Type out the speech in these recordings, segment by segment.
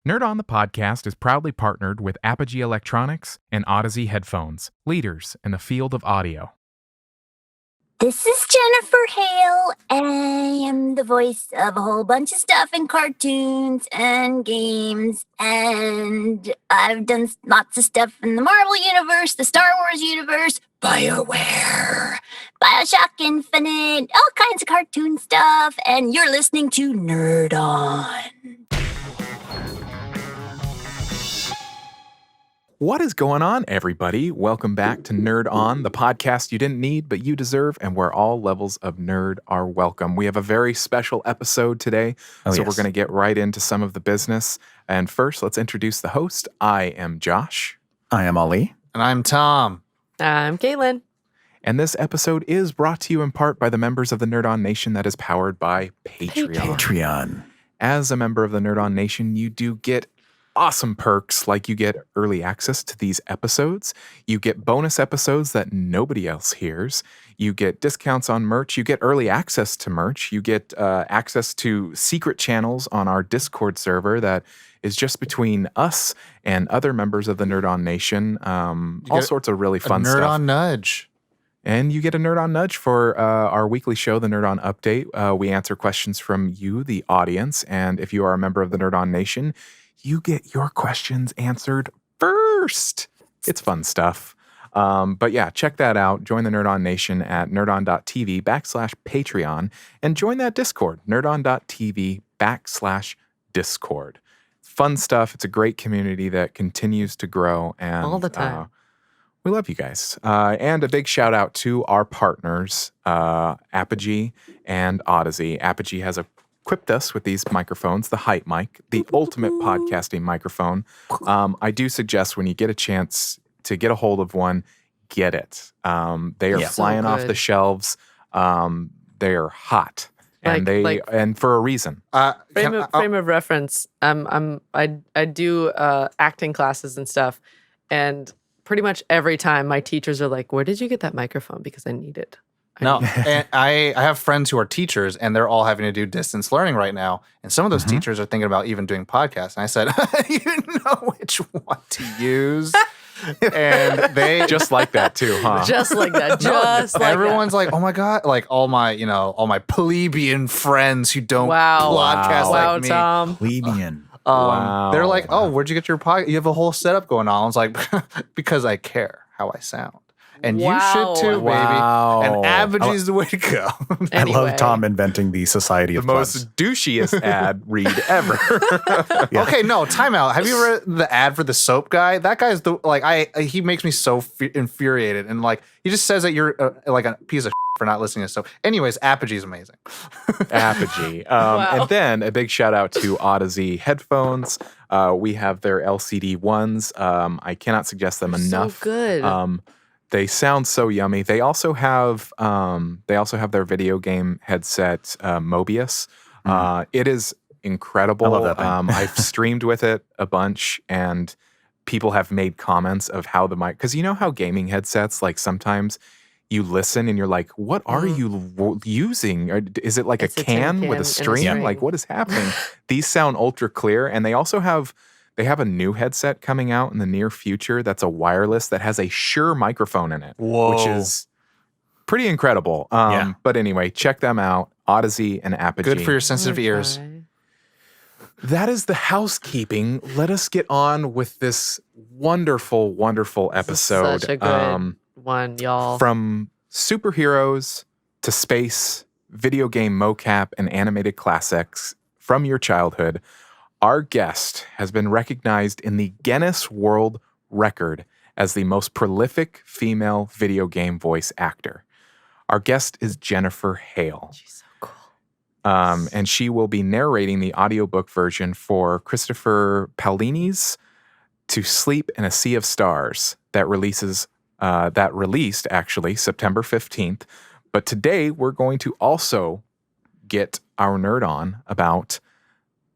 Nerd On the Podcast is proudly partnered with Apogee Electronics and Odyssey Headphones, leaders in the field of audio. This is Jennifer Hale. I am the voice of a whole bunch of stuff in cartoons and games, and I've done lots of stuff in the Marvel Universe, the Star Wars universe, BioWare, Bioshock Infinite, all kinds of cartoon stuff, and you're listening to Nerd On. What is going on, everybody? Welcome back to Nerd On, the podcast you didn't need but you deserve, and where all levels of nerd are welcome. We have a very special episode today, We're going to get right into some of the business. And first, let's introduce the host. I am Josh. I am Ali. And I'm Tom. I'm Caitlin. And this episode is brought to you in part by the members of the Nerd On Nation that is powered by Patreon. As a member of the Nerd On Nation, you do get awesome perks, like you get early access to these episodes. You get bonus episodes that nobody else hears. You get discounts on merch. You get early access to merch. You get access to secret channels on our Discord server that is just between us and other members of the Nerd On Nation. All sorts of really fun stuff. Nerd On Nudge. And you get a Nerd On Nudge for our weekly show, the Nerd On Update. We answer questions from you, the audience. And if you are a member of the Nerd On Nation, you get your questions answered first. It's fun stuff. But yeah, check that out. Join the Nerd On Nation at nerdon.tv/Patreon and join that Discord, nerdon.tv/Discord. Fun stuff. It's a great community that continues to grow. And all the time. We love you guys. And a big shout out to our partners, Apogee and Odyssey. Apogee has equipped us with these microphones, the Hype Mic, the ultimate podcasting microphone. I do suggest when you get a chance to get a hold of one, get it. They are flying off the shelves. They are hot, and and for a reason. Frame of reference. I do acting classes and stuff, and pretty much every time my teachers are like, "Where did you get that microphone? Because I need it." No, and I have friends who are teachers, and they're all having to do distance learning right now. And some of those teachers are thinking about even doing podcasts. And I said, you know which one to use. And they just like that too, huh? Just like that. Everyone's like, oh my God, like all my plebeian friends who don't podcast like me. Tom. Plebeian. They're like, oh, where'd you get your podcast? You have a whole setup going on. I was like, because I care how I sound. And you should too, baby. And Abogee's the way to go. Anyway. I love Tom inventing the Society of Plebs. Most douchiest ad read ever. Yeah. Okay, no, time out. Have you read the ad for the soap guy? That guy's he makes me so infuriated. And he just says that you're like a piece of for not listening to soap. Anyways, Apogee's amazing. Apogee. And then a big shout out to Odyssey headphones. We have their LCD ones. I cannot suggest them enough. So good. They sound so yummy. They also have their video game headset, Mobius. It is incredible. I love that thing. I've streamed with it a bunch, and people have made comments of how the mic, because you know how gaming headsets, sometimes you listen and you're like, what are you using? Or is it like a can with a string? Like, what is happening? These sound ultra clear, and they also have a new headset coming out in the near future that's a wireless that has a Shure microphone in it, which is pretty incredible. But anyway, check them out, Odyssey and Apogee. Good for your sensitive ears. That is the housekeeping. Let us get on with this wonderful, wonderful episode. Such a good one, y'all. From superheroes to space, video game mocap, and animated classics from your childhood, our guest has been recognized in the Guinness World Record as the most prolific female video game voice actor. Our guest is Jennifer Hale. She's so cool. And she will be narrating the audiobook version for Christopher Paolini's To Sleep in a Sea of Stars that released actually September 15th. But today we're going to also get our nerd on about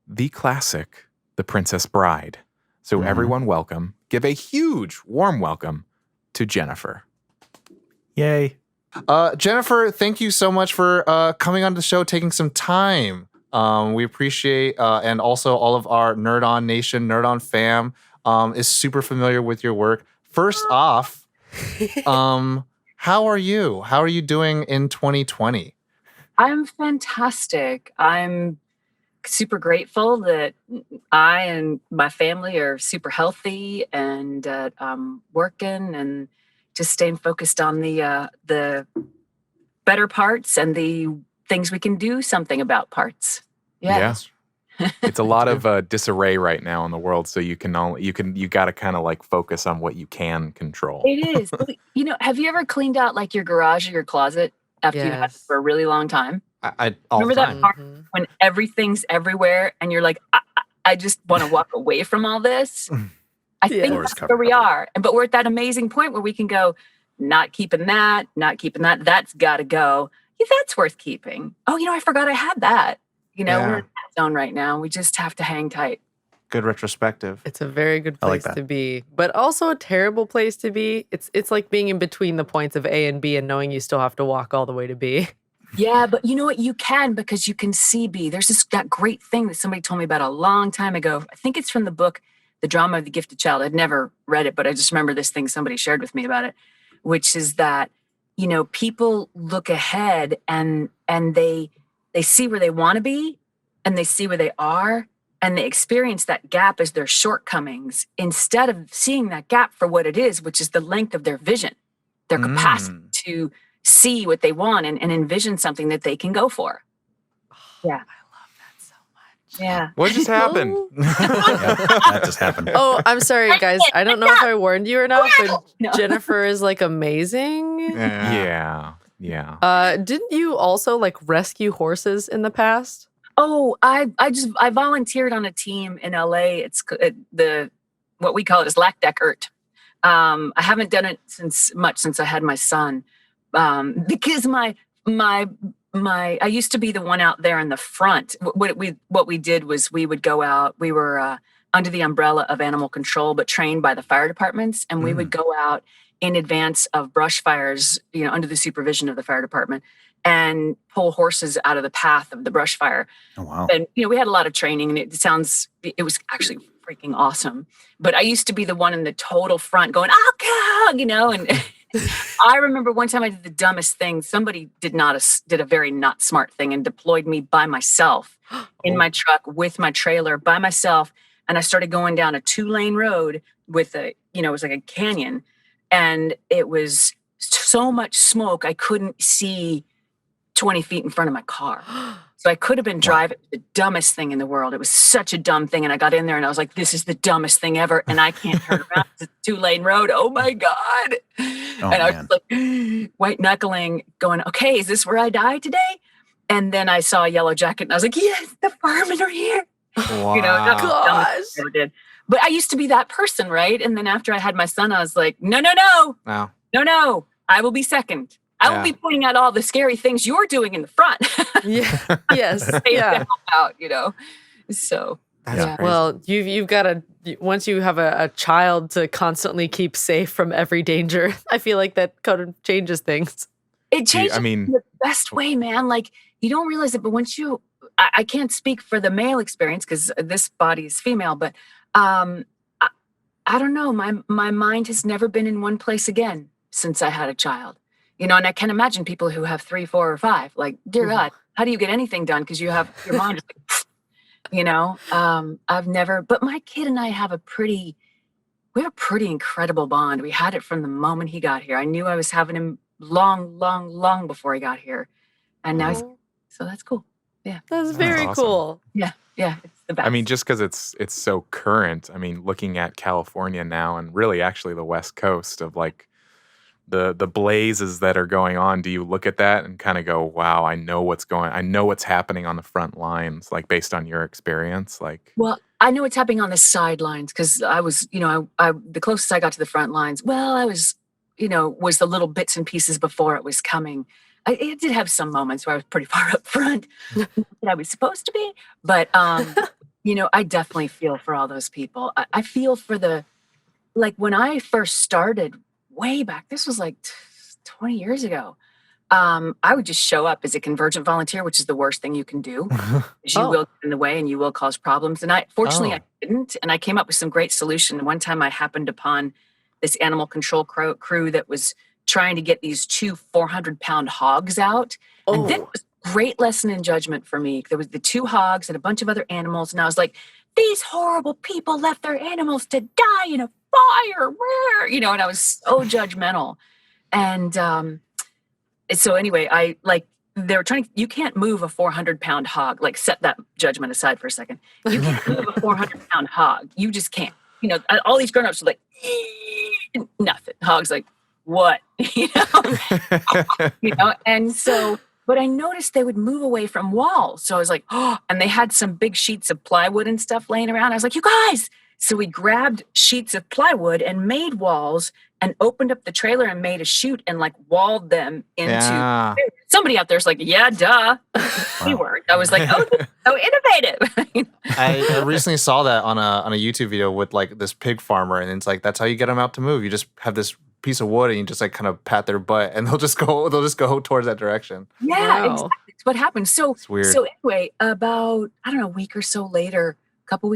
the classic, The Princess Bride. So everyone welcome. Give a huge, warm welcome to Jennifer. Yay. Jennifer, thank you so much for coming on the show, taking some time We appreciate, and also all of our Nerd On Nation, Nerd On fam is super familiar with your work. First off, how are you? How are you doing in 2020? I'm fantastic. I'm super grateful that I and my family are super healthy and working and just staying focused on the better parts and the things we can do something about parts. Yeah. It's a lot of disarray right now in the world, so you got to kind of like focus on what you can control. It is. Have you ever cleaned out like your garage or your closet after you had it for a really long time? I all Remember the time. that part when everything's everywhere and you're like, I just want to walk away from all this? I think that's where we are. But we're at that amazing point where we can go, not keeping that, that's got to go. Yeah, that's worth keeping. Oh, I forgot I had that. We're in that zone right now. We just have to hang tight. Good retrospective. It's a very good place to be, but also a terrible place to be. It's like being in between the points of A and B and knowing you still have to walk all the way to B. Yeah, but you know what? You can, because you can see B. There's that great thing that somebody told me about a long time ago. I think it's from the book, The Drama of the Gifted Child. I'd never read it, but I just remember this thing somebody shared with me about it, which is that, people look ahead and they see where they want to be and they see where they are and they experience that gap as their shortcomings instead of seeing that gap for what it is, which is the length of their vision, their capacity to see what they want and envision something that they can go for. Yeah. I love that so much. Yeah. What just happened? That just happened. Oh, I'm sorry, guys. I don't know if I warned you or not, but Jennifer is like amazing. Yeah. Didn't you also like rescue horses in the past? Oh, I volunteered on a team in LA. It's what we call it is Lackdeckert. I haven't done it since I had my son, because my I used to be the one out there in the front. What we did was we would go out. We were under the umbrella of animal control, but trained by the fire departments, and we would go out in advance of brush fires, under the supervision of the fire department, and pull horses out of the path of the brush fire. Oh, wow. And, we had a lot of training, and it was actually freaking awesome. But I used to be the one in the total front going, oh, God, and I remember one time I did the dumbest thing. Somebody did a very not smart thing and deployed me by myself in my truck with my trailer by myself. And I started going down a 2-lane road with it was like a canyon. And it was so much smoke, I couldn't see 20 feet in front of my car. So I could have been driving the dumbest thing in the world. It was such a dumb thing. And I got in there and I was like, this is the dumbest thing ever. And I can't turn around. It's a 2-lane road. Oh my God. I was like white knuckling going, okay, is this where I die today? And then I saw a yellow jacket and I was like, yes, the firemen are here. Wow. That's the dumbest thing I ever did. But I used to be that person, right? And then after I had my son, I was like, no. No, I will be second. I will be pointing out all the scary things you're doing in the front. Yes. Out, So. That's crazy. Well, you've got to, once you have a child to constantly keep safe from every danger, I feel like that kind of changes things. It changes in the best way, man. Like, you don't realize it, but once I can't speak for the male experience because this body is female, but I don't know. My mind has never been in one place again since I had a child. And I can imagine people who have 3, 4, or 5. Like, dear God, how do you get anything done? Because you have your mind is like, I've never. But my kid and I have a pretty incredible bond. We had it from the moment he got here. I knew I was having him long before he got here, and now so that's cool. Yeah, that's very cool. Yeah, it's the best. I mean, just because it's so current. I mean, looking at California now, and really actually the West Coast of like the blazes that are going on. Do you look at that and kind of go, "Wow, I know what's happening on the front lines," like based on your experience? Like, well, I know what's happening on the sidelines because I was, I the closest I got to the front lines. Well, I was, was the little bits and pieces before it was coming. It did have some moments where I was pretty far up front that I was supposed to be. But, I definitely feel for all those people. I feel for when I first started way back, this was like 20 years ago. I would just show up as a convergent volunteer, which is the worst thing you can do. 'Cause you will get in the way and you will cause problems. And I fortunately I didn't, and I came up with some great solution. One time I happened upon this animal control crew that was trying to get these 2 400-pound hogs out. And this was a great lesson in judgment for me. There was the 2 hogs and a bunch of other animals, and I was like, these horrible people left their animals to die in a fire, and I was so judgmental. And so anyway, they were trying. You can't move a 400-pound hog. Like, set that judgment aside for a second. You can't move a 400-pound hog. You just can't. All these grown-ups are like, nothing. Hog's like, what? And so, but I noticed they would move away from walls. So I was like, oh, and they had some big sheets of plywood and stuff laying around. I was like, you guys. So we grabbed sheets of plywood and made walls and opened up the trailer and made a chute and walled them into. Somebody out there's like, yeah, duh. We weren't. I was like, oh, so innovative. I recently saw that on a YouTube video with this pig farmer, and it's like, that's how you get them out to move. You just have this piece of wood and you just kind of pat their butt, and they'll just go towards that direction. Yeah, exactly. That's what happened. So it's weird. So anyway, about a week or so later, about a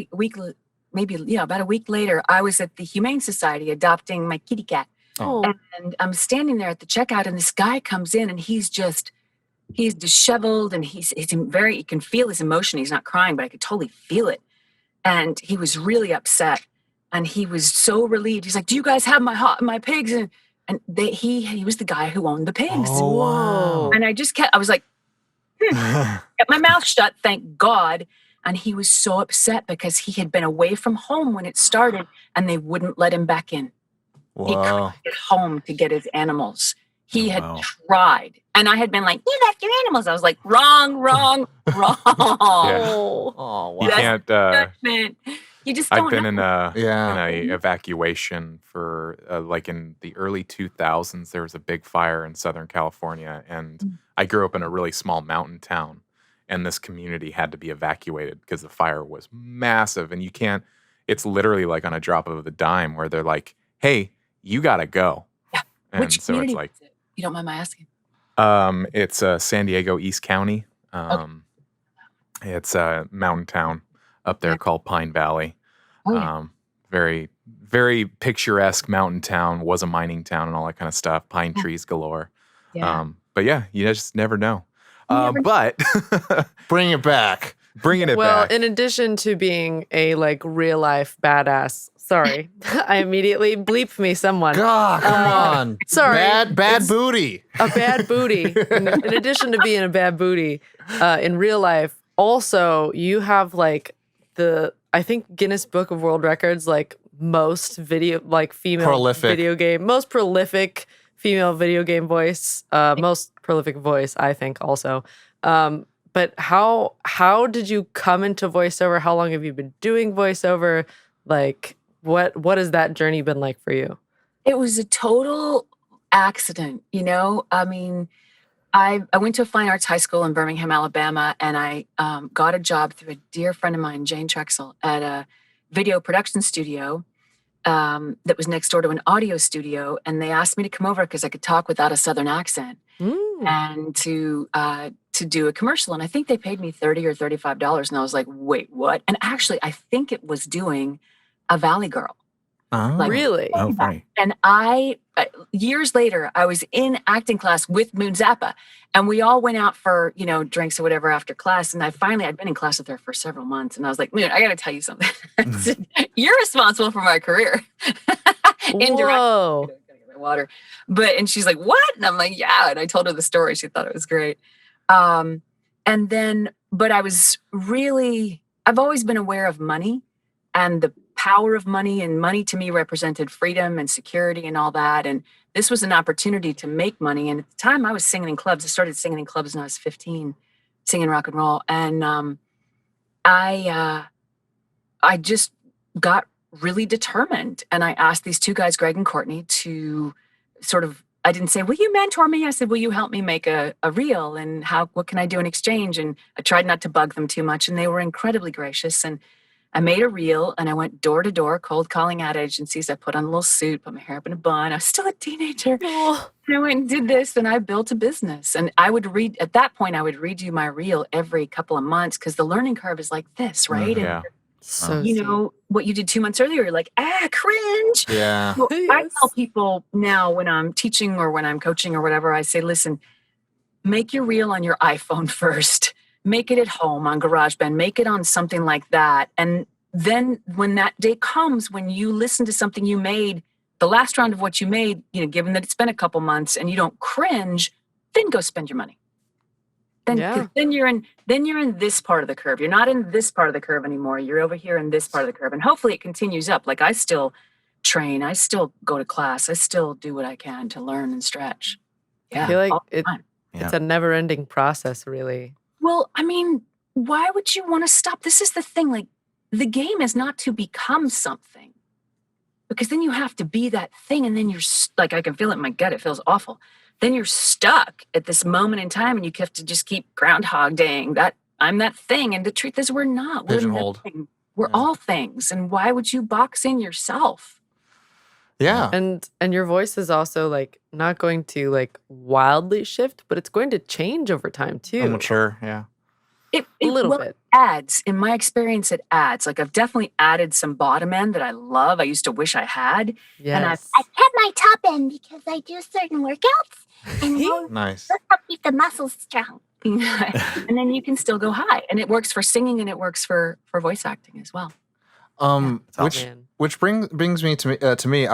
week later, I was at the Humane Society adopting my kitty cat. Oh. And I'm standing there at the checkout, and this guy comes in, and he's disheveled, and you can feel his emotion. He's not crying, but I could totally feel it. And he was really upset, and he was so relieved. He's like, do you guys have my pigs? And he was the guy who owned the pigs. Oh, wow. And I was like, kept my mouth shut, thank God. And he was so upset because he had been away from home when it started, and they wouldn't let him back in. Wow. He couldn't get home to get his animals. He had tried. And I had been like, you left your animals. I was like, wrong. Yeah. Oh, wow. You can't. Judgment. You just don't I've been know. in a evacuation for in the early 2000s. There was a big fire in Southern California, and I grew up in a really small mountain town, and this community had to be evacuated because the fire was massive, and you can't. It's literally on a drop of a dime where they're like, "Hey, you gotta go." Yeah. And Which so community it's like, is it? You don't mind my asking? It's San Diego East County. It's a mountain town up there called Pine Valley. Oh, yeah. Very, very picturesque mountain town. Was a mining town and all that kind of stuff. Pine trees galore. Yeah. But yeah, you just never know. Never But Bring it back. bringing it Well, back. in addition to being a real life badass, sorry, I immediately bleeped me someone. God, come on. Sorry. Bad It's booty. A bad booty. In addition to being a bad booty, in real life, also you have I think Guinness Book of World Records, most female Prolific. most prolific female video game voice, most prolific voice, I think also. But how did you come into voiceover? How long have you been doing voiceover? What has that journey been like for you? It was a total accident, I mean, I went to a fine arts high school in Birmingham, Alabama, and I got a job through a dear friend of mine, Jane Trexel, at a video production studio that was next door to an audio studio. And they asked me to come over because I could talk without a Southern accent and to do a commercial. And I think they paid me $30 or $35. And I was like, wait, what? And actually, I think it was doing a Valley Girl. Oh, Really? Oh, funny. And years later, I was in acting class with Moon Zappa, and we all went out for, drinks or whatever after class. And I'd been in class with her for several months. And I was like, Moon, I got to tell you something. You're responsible for my career. Indirectly. Whoa. Gotta get my water. And she's like, what? And I'm like, yeah. And I told her the story. She thought it was great. But I've always been aware of money and the power of money, and money to me represented freedom and security and all that. And this was an opportunity to make money. And at the time I was singing in clubs. I started singing in clubs when I was 15, singing rock and roll. And I just got really determined. And I asked these 2 guys, Greg and Courtney, to I didn't say, will you mentor me? I said, will you help me make a reel? And what can I do in exchange? And I tried not to bug them too much. And they were incredibly gracious. And I made a reel and I went door to door, cold calling ad agencies. I put on a little suit, put my hair up in a bun. I was still a teenager. Oh. And I went and did this, and I built a business. And I would at that point, I would redo my reel every couple of months because the learning curve is like this, right? And Yeah. So you know, what you did 2 months earlier, you're like, cringe. Yeah. Well, I Yes. tell people now when I'm teaching or when I'm coaching or whatever, I say, listen, make your reel on your iPhone first. Make it at home on GarageBand. Make it on something like that. And then when that day comes, when you listen to something you made, the last round of what you made, you know, given that it's been a couple months and you don't cringe, then go spend your money. Then, 'cause then you're in this part of the curve. You're not in this part of the curve anymore. You're over here in this part of the curve. And hopefully it continues up. Like I still train. I still go to class. I still do what I can to learn and stretch. Yeah. I feel like all the time. it's a never-ending process, really. Well, I mean, why would you want to stop? This is the thing. Like, the game is not to become something, because then you have to be that thing. And then you're like, I can feel it in my gut. It feels awful. Then you're stuck at this moment in time and you have to just keep groundhog daying that I'm that thing. And the truth is, we're not. We're Pigeonholed. nothing. We're Yeah. all things. And why would you box in yourself? Yeah. And your voice is also like not going to like wildly shift, but it's going to change over time too. Mature. Yeah. It A little well, bit. adds. In my experience, it adds. Like I've definitely added some bottom end that I love. I used to wish I had. Yes. I kept my top end because I do certain workouts and those Nice. help keep the muscles strong. And then you can still go high. And it works for singing and it works for voice acting as well. Man. Which brings me to me.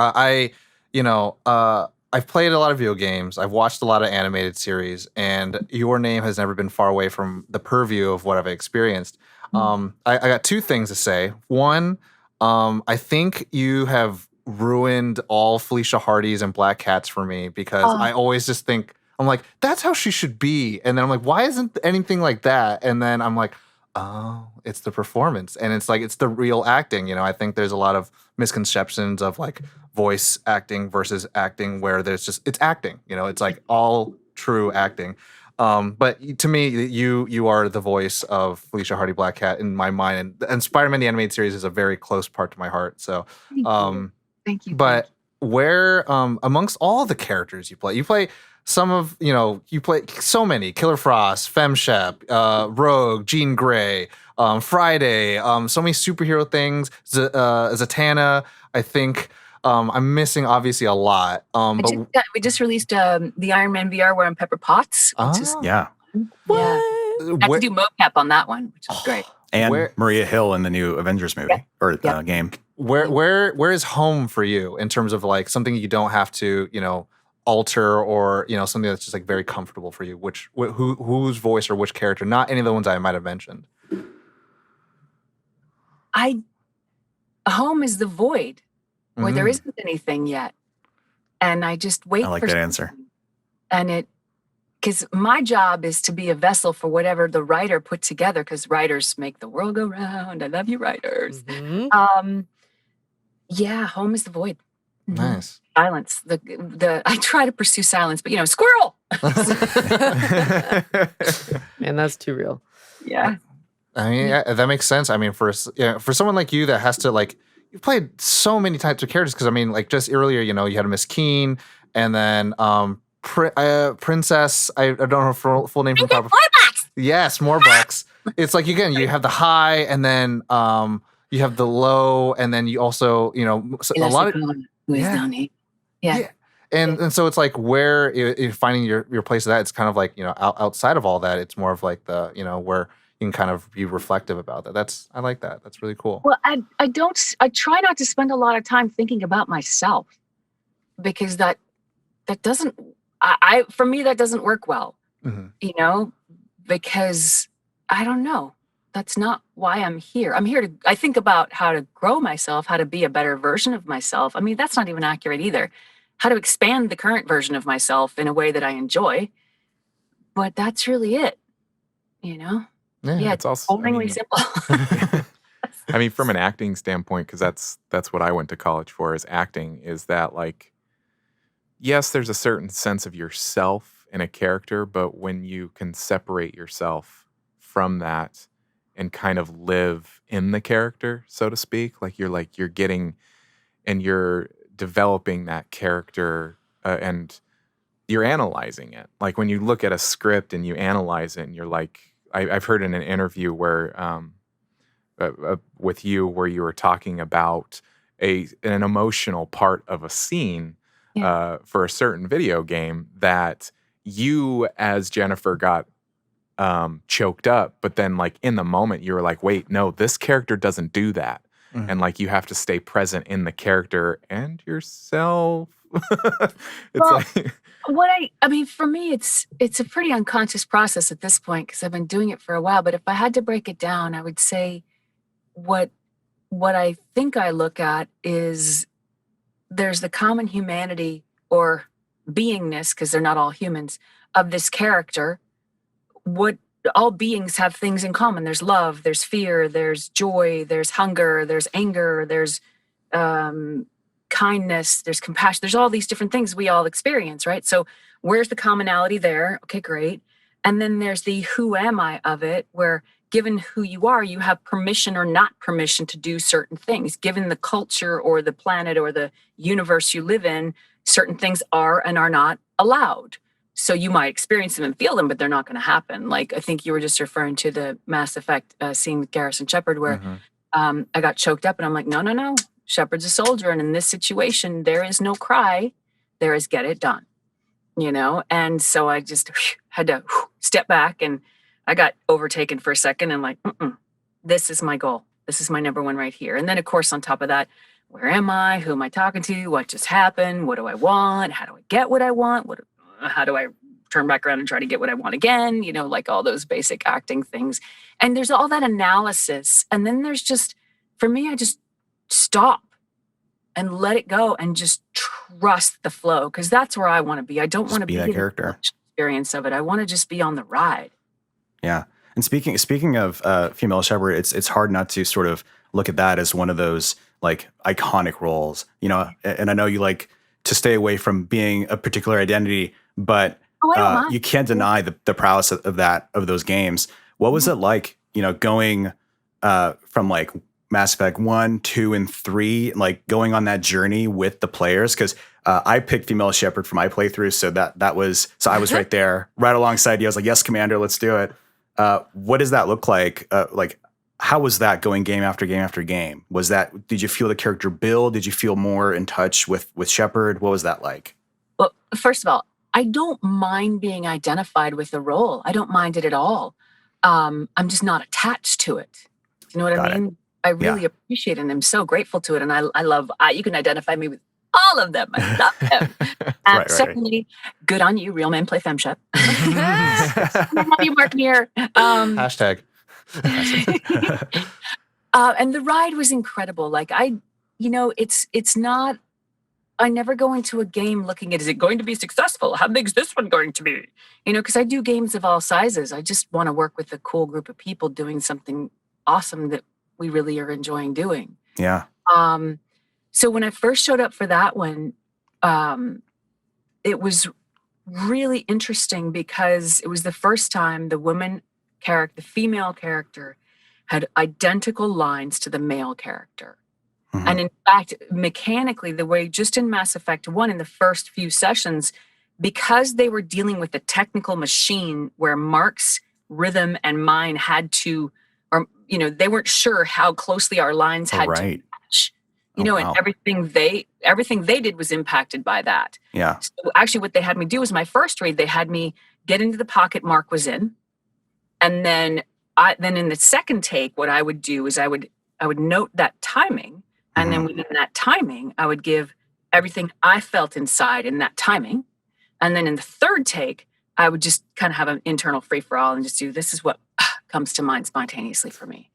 I've played a lot of video games. I've watched a lot of animated series, and your name has never been far away from the purview of what I've experienced. I got two things to say. One, I think you have ruined all Felicia Hardy's and Black Cats for me because I always just think, I'm like, that's how she should be. And then I'm like, why isn't anything like that? And then I'm like, oh, it's the performance. And it's like, it's the real acting. You know, I think there's a lot of misconceptions of like voice acting versus acting where there's just, it's acting, you know, it's like all true acting. But to me, you are the voice of Felicia Hardy Black Cat in my mind. And Spider-Man the Animated Series is a very close part to my heart. So, Thank you. but where amongst all the characters you play some of, you play so many: Killer Frost, FemShep, Rogue, Jean Grey, Friday, so many superhero things, Zatanna, I think. I'm missing obviously a lot. We just released the Iron Man VR where I'm Pepper Potts. Which is, Yeah. yeah. I had to do mocap on that one, which is great. And Maria Hill in the new Avengers movie or game. Where is home for you in terms of like something you don't have to, alter or, something that's just like very comfortable for you? Whose voice or which character? Not any of the ones I might have mentioned. Home is the void where there isn't anything yet. And I just wait I like for that answer. And because my job is to be a vessel for whatever the writer put together, because writers make the world go round. I love you, writers. Mhm. Yeah, home is the void. Nice. Silence. I try to pursue silence, but squirrel. Man, that's too real. Yeah. I mean, that makes sense. I mean, for someone like you that has to like, you've played so many types of characters. Because I mean, like just earlier, you had a Miss Keen, and then Princess. I don't know her full name from top. Yes, Morbucks. It's like again, you have the high, and then you have the low, and then you also a lot of Yeah. And so it's like where you're finding your place of that. It's kind of like outside of all that. It's more of like the where you can kind of be reflective about that. I like that. That's really cool. Well, I try not to spend a lot of time thinking about myself, because that doesn't, for me, that doesn't work well, because I don't know. That's not why I'm here. I think about how to grow myself, how to be a better version of myself. I mean, that's not even accurate either. How to expand the current version of myself in a way that I enjoy. But that's really it, Yeah, It's also boringly simple. I mean, from an acting standpoint, because that's what I went to college for, is acting, is that like, yes, there's a certain sense of yourself in a character, but when you can separate yourself from that and kind of live in the character, so to speak. Like you're getting and you're developing that character and you're analyzing it. Like when you look at a script and you analyze it and you're like, I've heard in an interview where with you where you were talking about an emotional part of a scene for a certain video game that you as Jennifer got choked up, but then like in the moment you were like, wait, no, this character doesn't do that. Mm-hmm. And like you have to stay present in the character and yourself. I mean, for me, it's a pretty unconscious process at this point because I've been doing it for a while. But if I had to break it down, I would say what I think I look at is there's the common humanity or beingness, because they're not all humans, of this character. What all beings have things in common. There's love, there's fear, there's joy, there's hunger, there's anger, there's kindness, there's compassion. There's all these different things we all experience, right? So where's the commonality there? Okay, great. And then there's the who am I of it, where given who you are, you have permission or not permission to do certain things. Given the culture or the planet or the universe you live in, certain things are and are not allowed. So you might experience them and feel them, but they're not going to happen. Like I think you were just referring to the Mass Effect scene with Garrus and Shepard where I got choked up and I'm like, no. Shepard's a soldier. And in this situation, there is no cry. There is get it done, And so I just had to step back and I got overtaken for a second and like, this is my goal. This is my number one right here. And then of course, on top of that, where am I? Who am I talking to? What just happened? What do I want? How do I get what I want? How do I turn back around and try to get what I want again? Like all those basic acting things. And there's all that analysis. And then there's just, for me, I just stop and let it go and just trust the flow. Because that's where I want to be. I don't want to be that character experience of it. I want to just be on the ride. Yeah. And speaking of female Shepard, it's hard not to sort of look at that as one of those like iconic roles, and I know you like to stay away from being a particular identity, but you can't deny the prowess of those games. What was it like, going from like Mass Effect 1, 2, and 3, like going on that journey with the players? Because I picked female Shepard for my playthrough, so I was right there, right alongside you. I was like, yes, Commander, let's do it. What does that look like? Like, how was that going game after game after game? Did you feel the character build? Did you feel more in touch with Shepard? What was that like? Well, first of all, I don't mind being identified with the role. I don't mind it at all. I'm just not attached to it. You know what I mean? I really appreciate it and I'm so grateful to it. And I love, you can identify me with all of them. I love them. Secondly, good on you. Real men play femshep. You mark me here. Hashtag. And the ride was incredible. Like it's not, I never go into a game looking at, is it going to be successful? How big is this one going to be? Because I do games of all sizes. I just want to work with a cool group of people doing something awesome that we really are enjoying doing. Yeah. So when I first showed up for that one, it was really interesting because it was the first time the female character had identical lines to the male character. Mm-hmm. And in fact, mechanically, the way just in Mass Effect 1, in the first few sessions, because they were dealing with a technical machine where Mark's rhythm and mine had to, or, they weren't sure how closely our lines had to match. And everything they did was impacted by that. Yeah. So actually what they had me do was my first read, they had me get into the pocket Mark was in. And then in the second take, what I would do is I would note that timing. And then within that timing, I would give everything I felt inside in that timing. And then in the third take, I would just kind of have an internal free-for-all and just do, this is what comes to mind spontaneously for me.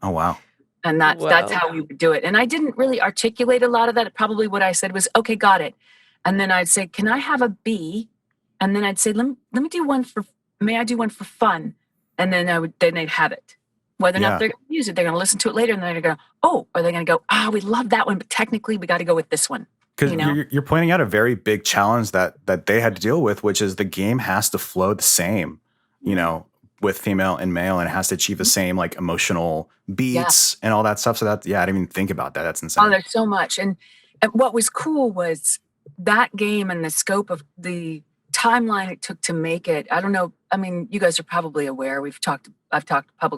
Oh, wow. And that's how we would do it. And I didn't really articulate a lot of that. Probably what I said was, okay, got it. And then I'd say, can I have a B? And then I'd say, let me do one may I do one for fun? And then they'd have it. Whether or not they're going to use it, they're going to listen to it later and they're going to go, are they going to go, we love that one, but technically we got to go with this one. Because you're pointing out a very big challenge that they had to deal with, which is the game has to flow the same, with female and male, and it has to achieve the same like emotional beats and all that stuff. So that, I didn't even think about that. That's insane. Oh, there's so much. And what was cool was that game and the scope of the timeline it took to make it. I don't know. I mean, you guys are probably aware. A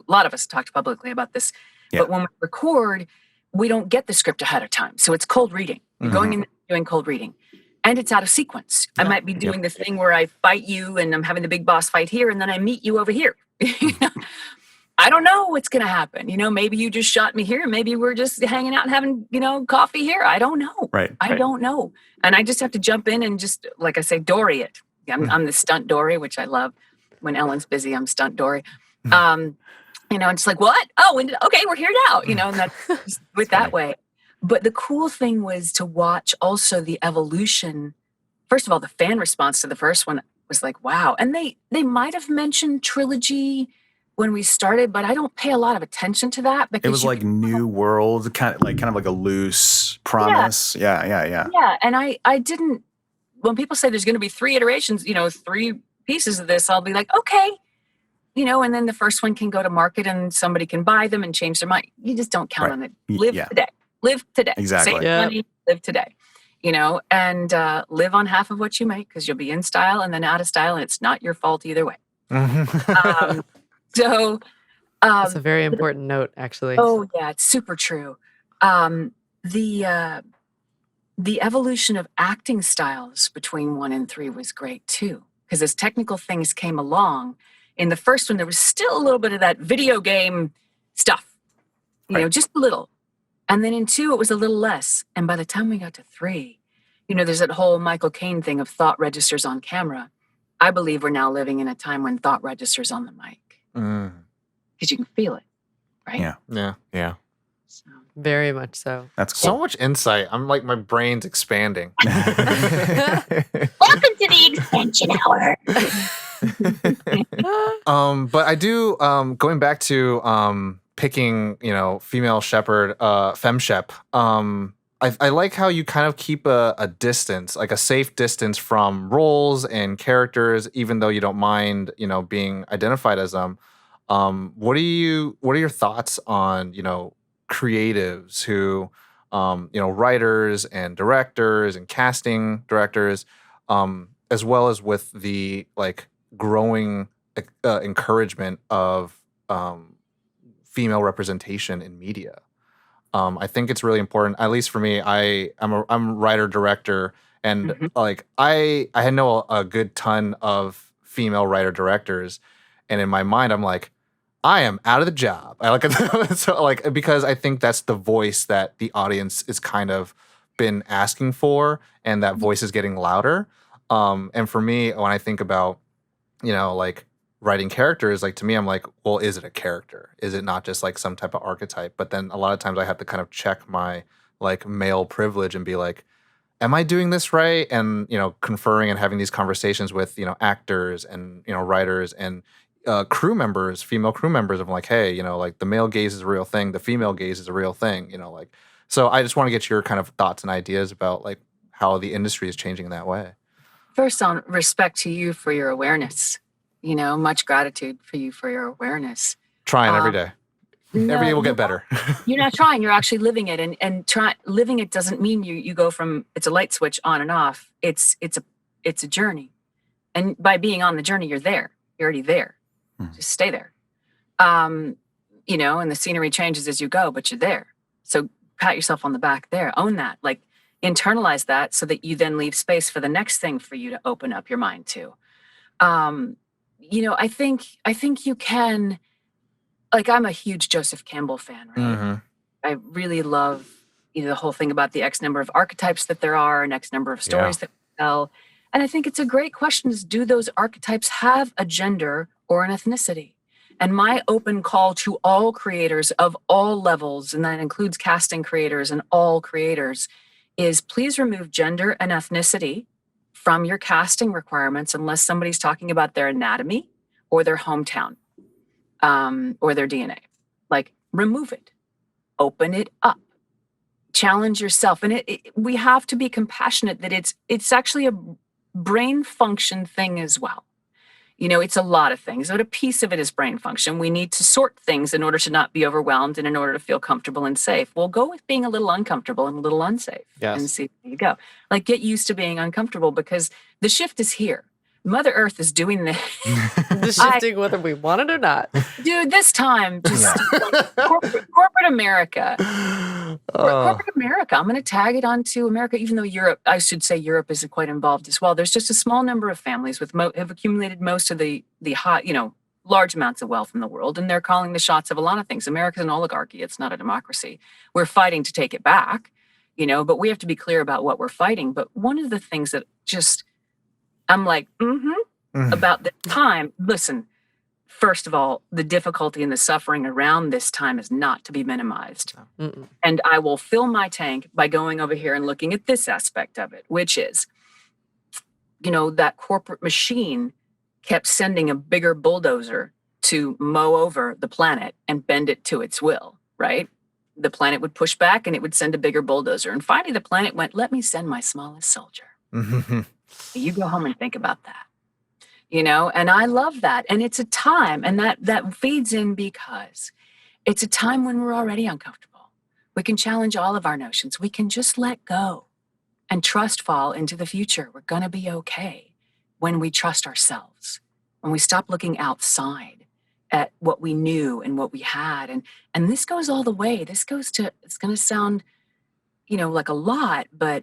lot of us talked publicly about this. Yeah. But when we record, we don't get the script ahead of time. So it's cold reading. You're going in doing cold reading. And it's out of sequence. I might be doing the thing where I fight you and I'm having the big boss fight here and then I meet you over here. I don't know what's going to happen. Maybe you just shot me here. Maybe we're just hanging out and having, coffee here. I don't know. Right. I don't know. And I just have to jump in and just, like I say, Dory it. I'm the stunt Dory, which I love. When Ellen's busy, I'm stunt Dory. And it's like, what? Oh, okay, we're here now. And that's just with that way. But the cool thing was to watch also the evolution. First of all, the fan response to the first one was like, wow. And they might have mentioned trilogy when we started, but I don't pay a lot of attention to that because it was like New World, kind of like a loose promise. Yeah. Yeah. And I didn't, when people say there's going to be 3 iterations, 3 pieces of this, I'll be like, okay. And then the first one can go to market and somebody can buy them and change their mind. You just don't count on it. Live today. Exactly. Save money, live today. And live on half of what you make because you'll be in style and then out of style, and it's not your fault either way. So that's a very important note, actually. Oh yeah, it's super true. The evolution of acting styles between 1 and 3 was great too, because as technical things came along, in the first one there was still a little bit of that video game stuff, just a little. And then in 2, it was a little less. And by the time we got to 3, there's that whole Michael Caine thing of thought registers on camera. I believe we're now living in a time when thought registers on the mic. Because you can feel it, right? Yeah. So. Very much so. That's cool. So much insight. I'm like, my brain's expanding. Welcome to the expansion hour. But I do, going back to picking, female shepherd, femshep. I like how you kind of keep a distance, like a safe distance from roles and characters, even though you don't mind, being identified as them. What are your thoughts on, creatives who, writers and directors and casting directors, as well as with the like growing encouragement of female representation in media? I think it's really important, at least for me. I'm a writer director, and like I know a good ton of female writer directors, and in my mind I'm like, I am out of the job. I like so like, because I think that's the voice that the audience is kind of been asking for, and that voice is getting louder. And for me, when I think about like writing characters, like to me, I'm like, well, is it a character? Is it not just like some type of archetype? But then a lot of times I have to kind of check my like male privilege and be like, am I doing this right? And, conferring and having these conversations with, actors and, writers and crew members, female crew members. I'm like, hey, like the male gaze is a real thing. The female gaze is a real thing, like, so I just want to get your kind of thoughts and ideas about like how the industry is changing in that way. First, on respect to you for your awareness. Much gratitude for you for your awareness. Trying every day. No, every day will get better. You're not trying. You're actually living it. And living it doesn't mean you go from it's a light switch on and off. It's a journey. And by being on the journey, you're there. You're already there. Just stay there. And the scenery changes as you go, but you're there. So pat yourself on the back there. Own that. Like internalize that so that you then leave space for the next thing for you to open up your mind to. I think you can, like, I'm a huge Joseph Campbell fan, right? I really love the whole thing about the X number of archetypes that there are and X number of stories that we tell. And I think it's a great question is, do those archetypes have a gender or an ethnicity? And my open call to all creators of all levels, and that includes casting creators and all creators, is please remove gender and ethnicity from your casting requirements unless somebody's talking about their anatomy or their hometown or their DNA. Like, remove it. Open it up. Challenge yourself. And we have to be compassionate that it's actually a brain function thing as well. It's a lot of things, but a piece of it is brain function. We need to sort things in order to not be overwhelmed and in order to feel comfortable and safe. We'll go with being a little uncomfortable and a little unsafe and see where you go. Like, get used to being uncomfortable because the shift is here. Mother Earth is doing this. The shifting whether we want it or not. Dude, this time, just corporate America. Corporate America. I'm going to tag it onto America, even though Europe, I should say Europe is quite involved as well. There's just a small number of families with have accumulated most of the high, large amounts of wealth in the world, and they're calling the shots of a lot of things. America's an oligarchy. It's not a democracy. We're fighting to take it back, but we have to be clear about what we're fighting. But one of the things that just, I'm like, about this time, listen, first of all, the difficulty and the suffering around this time is not to be minimized. And I will fill my tank by going over here and looking at this aspect of it, which is, that corporate machine kept sending a bigger bulldozer to mow over the planet and bend it to its will, right? The planet would push back and it would send a bigger bulldozer. And finally, the planet went, let me send my smallest soldier. You go home and think about that. And I love that. And it's a time, and that feeds in because it's a time when we're already uncomfortable. We can challenge all of our notions. We can just let go and trust fall into the future. We're going to be okay when we trust ourselves, when we stop looking outside at what we knew and what we had. And this goes all the way. This goes to, it's going to sound, like a lot, but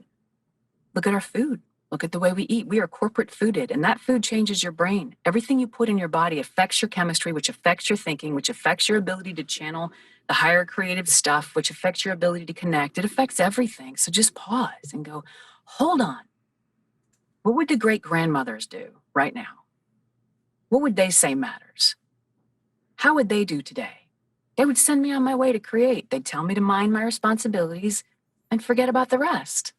look at our food. Look at the way we eat. We are corporate fooded, and that food changes your brain. Everything you put in your body affects your chemistry, which affects your thinking, which affects your ability to channel the higher creative stuff, which affects your ability to connect. It affects everything. So just pause and go, hold on. What would the great grandmothers do right now? What would they say matters? How would they do today? They would send me on my way to create. They'd tell me to mind my responsibilities and forget about the rest,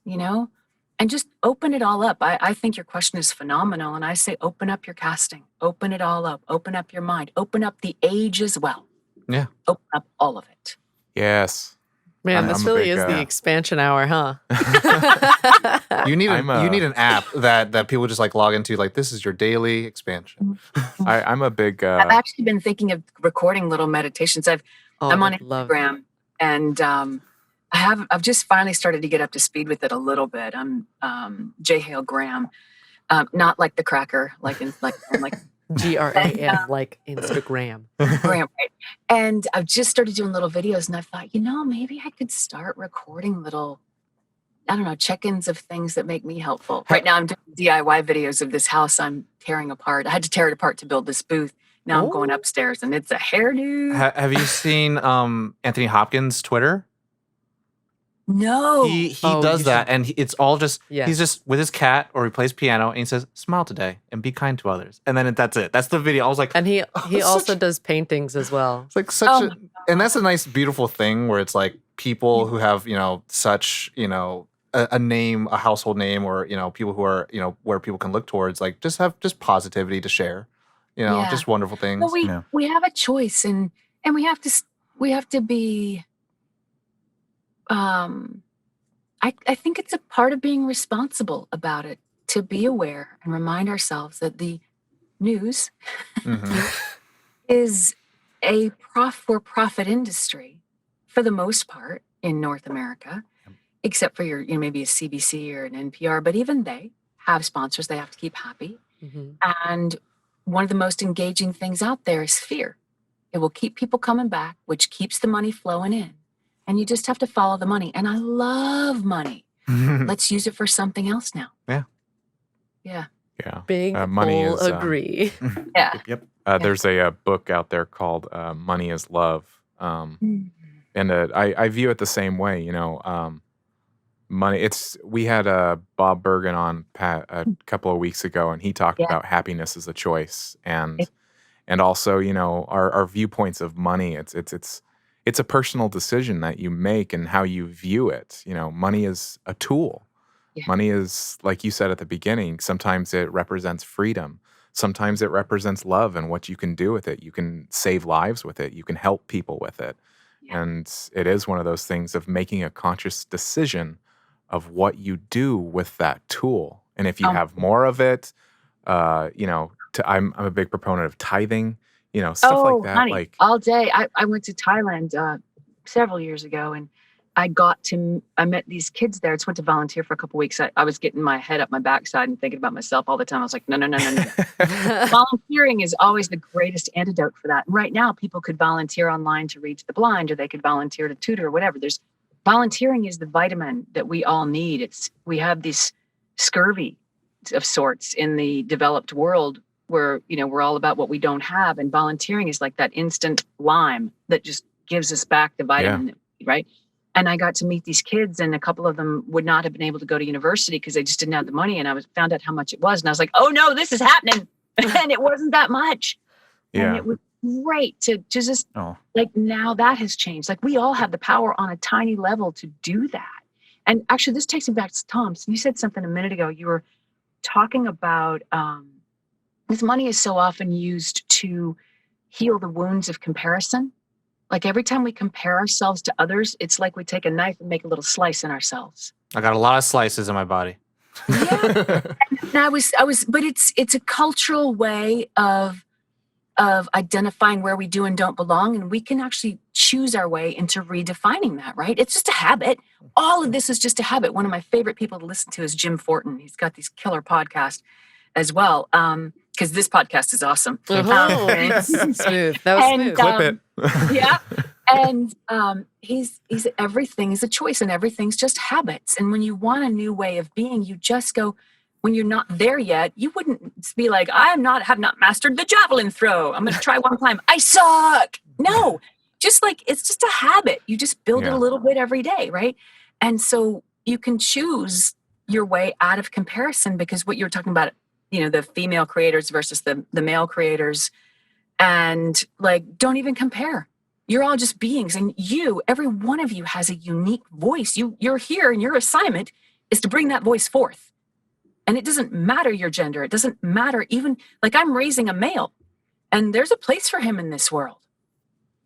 And just open it all up. I think your question is phenomenal. And I say, open up your casting, open it all up, open up your mind, open up the age as well. Yeah. Open up all of it. Yes. Man, this really is the expansion hour, huh? You need an app that people just like log into. Like, this is your daily expansion. I'm a big. I've actually been thinking of recording little meditations. I'm on Instagram, and I've just finally started to get up to speed with it a little bit. I'm J. Hale Graham, not like the cracker, like GRAM, like Instagram. Graham, right? And I've just started doing little videos, and I thought, maybe I could start recording little, check-ins of things that make me helpful. Right now, I'm doing DIY videos of this house I'm tearing apart. I had to tear it apart to build this booth. Now I'm going upstairs, and it's a hairdo. Have you seen Anthony Hopkins' Twitter? No. He does that, and it's all just, he's just with his cat, or he plays piano, and he says, smile today, and be kind to others. And then that's it. That's the video. I was like... And he also does paintings as well. It's like such and that's a nice, beautiful thing, where it's like people who have, such, a name, a household name, or, people who are, where people can look towards, like, just have just positivity to share, just wonderful things. Well, we have a choice, and we have to be... I think it's a part of being responsible about it, to be aware and remind ourselves that the news is a for-profit industry for the most part in North America, except for your, maybe a CBC or an NPR, but even they have sponsors they have to keep happy. And one of the most engaging things out there is fear. It will keep people coming back, which keeps the money flowing in. And you just have to follow the money. And I love money. Let's use it for something else now. Yeah. Big money ol' is, agree. Yep. There's a book out there called Money is Love. And I view it the same way, money. We had Bob Bergen on a couple of weeks ago, and he talked about happiness as a choice, and also, our viewpoints of money. It's a personal decision that you make and how you view it. Money is a tool. Yeah. Money is, like you said at the beginning, sometimes it represents freedom. Sometimes it represents love and what you can do with it. You can save lives with it. You can help people with it. Yeah. And it is one of those things of making a conscious decision of what you do with that tool. And if you have more of it, I'm a big proponent of tithing, stuff like that. Honey, Like, all day. I went to Thailand several years ago, and I met these kids there. I just went to volunteer for a couple weeks. I was getting my head up my backside and thinking about myself all the time. I was like, no. Volunteering is always the greatest antidote for that. And right now, people could volunteer online to read to the blind, or they could volunteer to tutor or whatever. Volunteering is the vitamin that we all need. We have this scurvy of sorts in the developed world where, we're all about what we don't have. And volunteering is like that instant lime that just gives us back the vitamin, that we need, right? And I got to meet these kids, and a couple of them would not have been able to go to university because they just didn't have the money. And I found out how much it was. And I was like, oh no, this is happening. And it wasn't that much. yeah. And it was great to just like, now that has changed. Like, we all have the power on a tiny level to do that. And actually, this takes me back to Tom. So you said something a minute ago. You were talking about this money is so often used to heal the wounds of comparison. Like, every time we compare ourselves to others, it's like we take a knife and make a little slice in ourselves. I got a lot of slices in my body. Yeah. And I was, but it's a cultural way of identifying where we do and don't belong. And we can actually choose our way into redefining that, right? It's just a habit. All of this is just a habit. One of my favorite people to listen to is Jim Fortin. He's got these killer podcasts as well. Because this podcast is awesome. Smooth. That was smooth. Clip it. Yeah. And he's everything is a choice, and everything's just habits. And when you want a new way of being, you just go, when you're not there yet, you wouldn't be like, have not mastered the javelin throw. I'm going to try one time. I suck. No, just like, it's just a habit. You just build it a little bit every day. Right. And so you can choose your way out of comparison, because what you're talking about, the female creators versus the male creators, and like, don't even compare. You're all just beings, and every one of you has a unique voice. You're here, and your assignment is to bring that voice forth. And it doesn't matter your gender. It doesn't matter, even like, I'm raising a male, and there's a place for him in this world.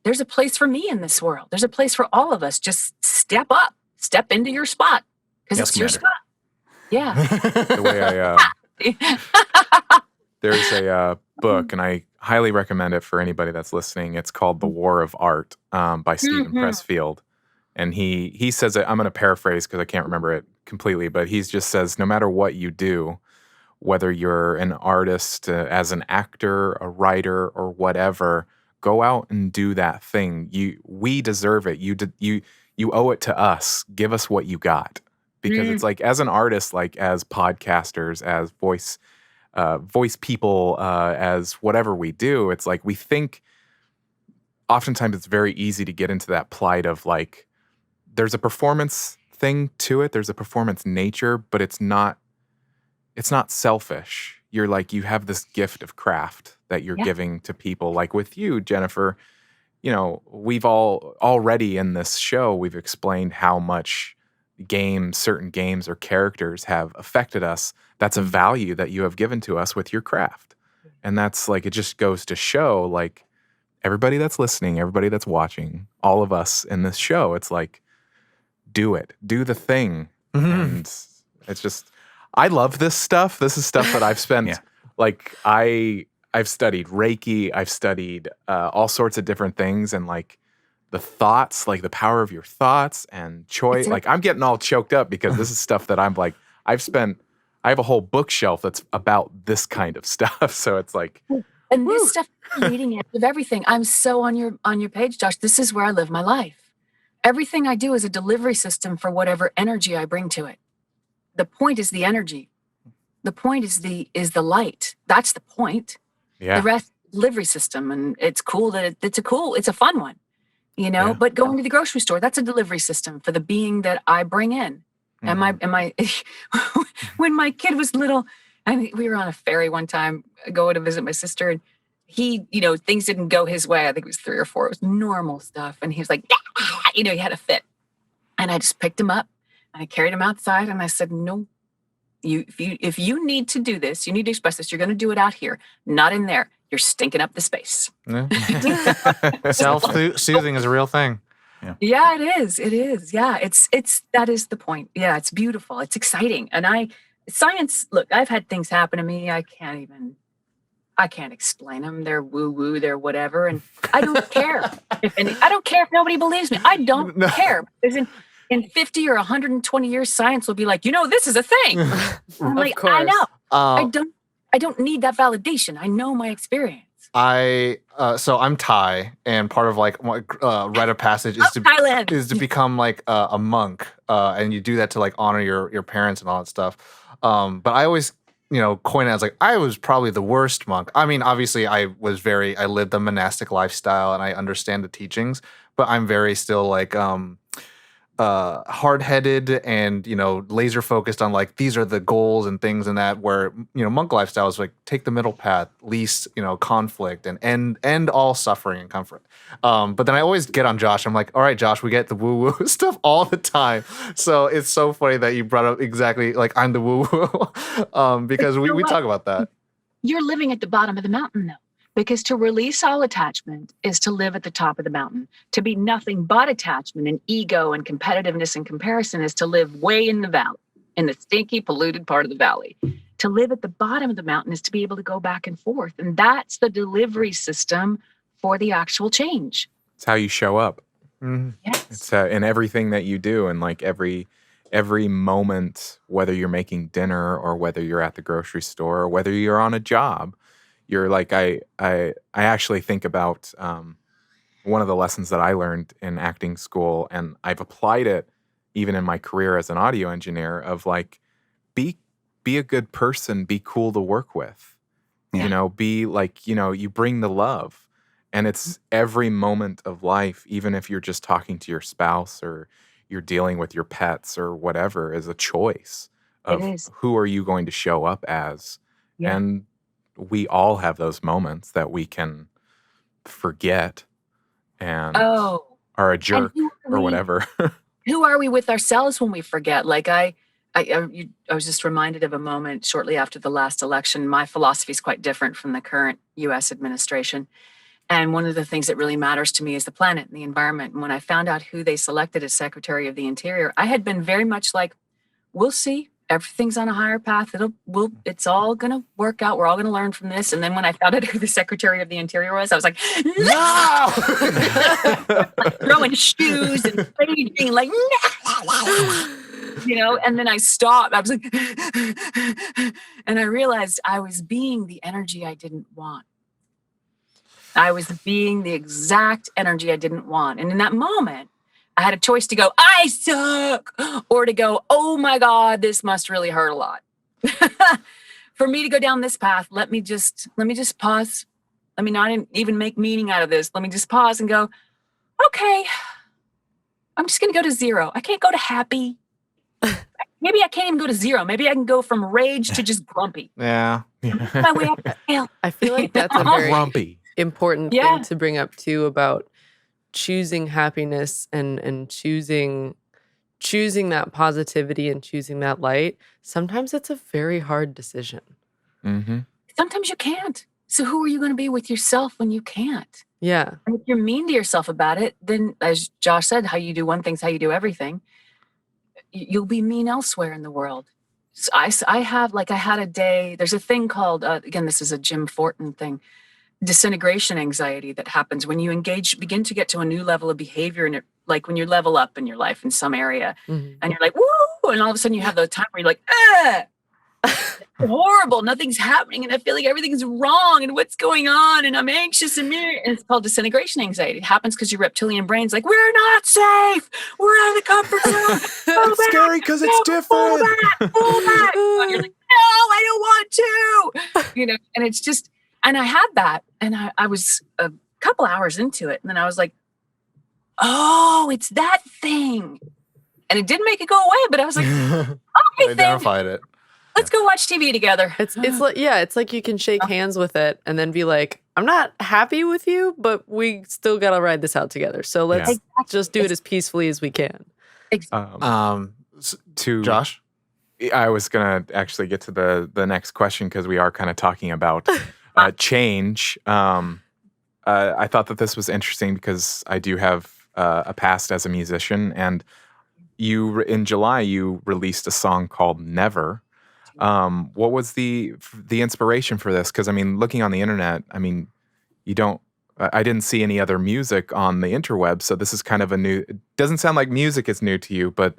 There's a place for me in this world. There's a place for all of us. Just step up, step into your spot, because it's your spot. Yeah. The way there's a book, and I highly recommend it for anybody that's listening. It's called The War of Art by Stephen Pressfield. And he says it, I'm going to paraphrase because I can't remember it completely, but he just says, no matter what you do, whether you're an artist, as an actor, a writer, or whatever, go out and do that thing. We deserve it. You owe it to us. Give us what you got. Because it's like, as an artist, like as podcasters, as voice people, as whatever we do, it's like, we think oftentimes it's very easy to get into that plight of like, there's a performance thing to it. There's a performance nature, but it's not selfish. You're like, you have this gift of craft that you're giving to people. Like with you, Jennifer, we've already in this show, we've explained how much certain games or characters have affected us. That's a value that you have given to us with your craft. And that's like, it just goes to show, like, everybody that's listening, everybody that's watching, all of us in this show, it's like, do the thing. And it's just, I love this stuff. This is stuff that I've spent, like, I've studied Reiki, I've studied all sorts of different things, and like, the thoughts, like the power of your thoughts and choice. Like, I'm getting all choked up because this is stuff that I'm like, I have a whole bookshelf that's about this kind of stuff. So it's like, and this stuff is the leading edge of everything. I'm so on your page, Josh. This is where I live my life. Everything I do is a delivery system for whatever energy I bring to it. The point is the energy. The point is the light. That's the point. Yeah. The rest, delivery system. And it's cool that it's a fun one. But going to the grocery store, that's a delivery system for the being that I bring in. Am I when my kid was little, we were on a ferry one time going to visit my sister, and he, things didn't go his way. I think it was 3 or 4. It was normal stuff. And he was like, he had a fit. And I just picked him up and I carried him outside, and I said, no, if you need to do this, you need to express this, you're going to do it out here, not in there. You're stinking up the space. Self-soothing is a real thing. Yeah, it is. It is. Yeah, that is the point. Yeah, it's beautiful. It's exciting. And science, look, I've had things happen to me. I I can't explain them. They're woo-woo, they're whatever. And I don't care. I don't care if nobody believes me. I don't care. Because in 50 or 120 years, science will be like, this is a thing. I'm like, course. I know. I don't need that validation. I know my experience. So I'm Thai, and part of like rite of passage is to become like a monk, and you do that to like honor your parents and all that stuff. But I always coin it as like I was probably the worst monk. I mean, obviously I lived a monastic lifestyle and I understand the teachings, but I'm very still like hard-headed and laser focused on like these are the goals and things and that, where monk lifestyle is like take the middle path, least conflict, and end all suffering and comfort. But then I always get on Josh. I'm like, all right, Josh, we get the woo-woo stuff all the time. So it's so funny that you brought up exactly like I'm the woo-woo because we talk about that. You're living at the bottom of the mountain though. Because to release all attachment is to live at the top of the mountain. To be nothing but attachment and ego and competitiveness and comparison is to live way in the valley, in the stinky, polluted part of the valley. To live at the bottom of the mountain is to be able to go back and forth. And that's the delivery system for the actual change. It's how you show up. Mm-hmm. Yes. It's in everything that you do, and like every moment, whether you're making dinner or whether you're at the grocery store or whether you're on a job. You're like, I actually think about one of the lessons that I learned in acting school, and I've applied it even in my career as an audio engineer, of like, be a good person, be cool to work with, be like, you bring the love. And it's every moment of life, even if you're just talking to your spouse or you're dealing with your pets or whatever, is a choice of who are you going to show up as. Yeah. And we all have those moments that we can forget and are a jerk or whatever. Who are we with ourselves when we forget? Like I was just reminded of a moment shortly after the last election. My philosophy is quite different from the current U.S. administration. And one of the things that really matters to me is the planet and the environment. And when I found out who they selected as Secretary of the Interior, I had been very much like, we'll see. Everything's on a higher path. It's all going to work out. We're all going to learn from this. And then when I found out who the Secretary of the Interior was, I was like, no! Like throwing shoes and raging, like, no! And then I stopped. I was like, and I realized I was being the energy I didn't want. I was being the exact energy I didn't want. And in that moment, I had a choice to go, I suck, or to go, oh my God, this must really hurt a lot. For me to go down this path, let me just pause. Let me not even make meaning out of this. Let me just pause and go, okay, I'm just going to go to 0. I can't go to happy. Maybe I can't even go to 0. Maybe I can go from rage to just grumpy. Yeah. My way up the scale. I feel like that's a very Grumpy. important thing to bring up too, about choosing happiness and choosing that positivity and choosing that light. Sometimes it's a very hard decision. Mm-hmm. Sometimes you can't. So who are you going to be with yourself when you can't? Yeah. And if you're mean to yourself about it, then as Josh said, how you do one thing's how you do everything. You'll be mean elsewhere in the world. So I had a day, there's a thing called, again, this is a Jim Fortin thing, disintegration anxiety that happens when you begin to get to a new level of behavior. And like when you level up in your life in some area and you're like, woo, and all of a sudden you have the time where you're like, horrible, nothing's happening. And I feel like everything's wrong and what's going on. And I'm anxious and it's called disintegration anxiety. It happens because your reptilian brain's like, we're not safe. We're out of the comfort zone. It's scary because it's different. Pull back. And you're like, no, I don't want to. And it's just, and I had that, and I was a couple hours into it, and then I was like, oh, it's that thing. And it didn't make it go away, but I was like, okay, identified it. Let's go watch TV together. It's like you can shake hands with it and then be like, I'm not happy with you, but we still got to ride this out together. So let's just do it as peacefully as we can. To Josh? I was going to actually get to the next question because we are kind of talking about change. I thought that this was interesting because I do have a past as a musician, and in July you released a song called Never. What was the inspiration for this? Because I mean, looking on the internet, I mean, I didn't see any other music on the interweb, so this is kind of a new. It doesn't sound like music is new to you, but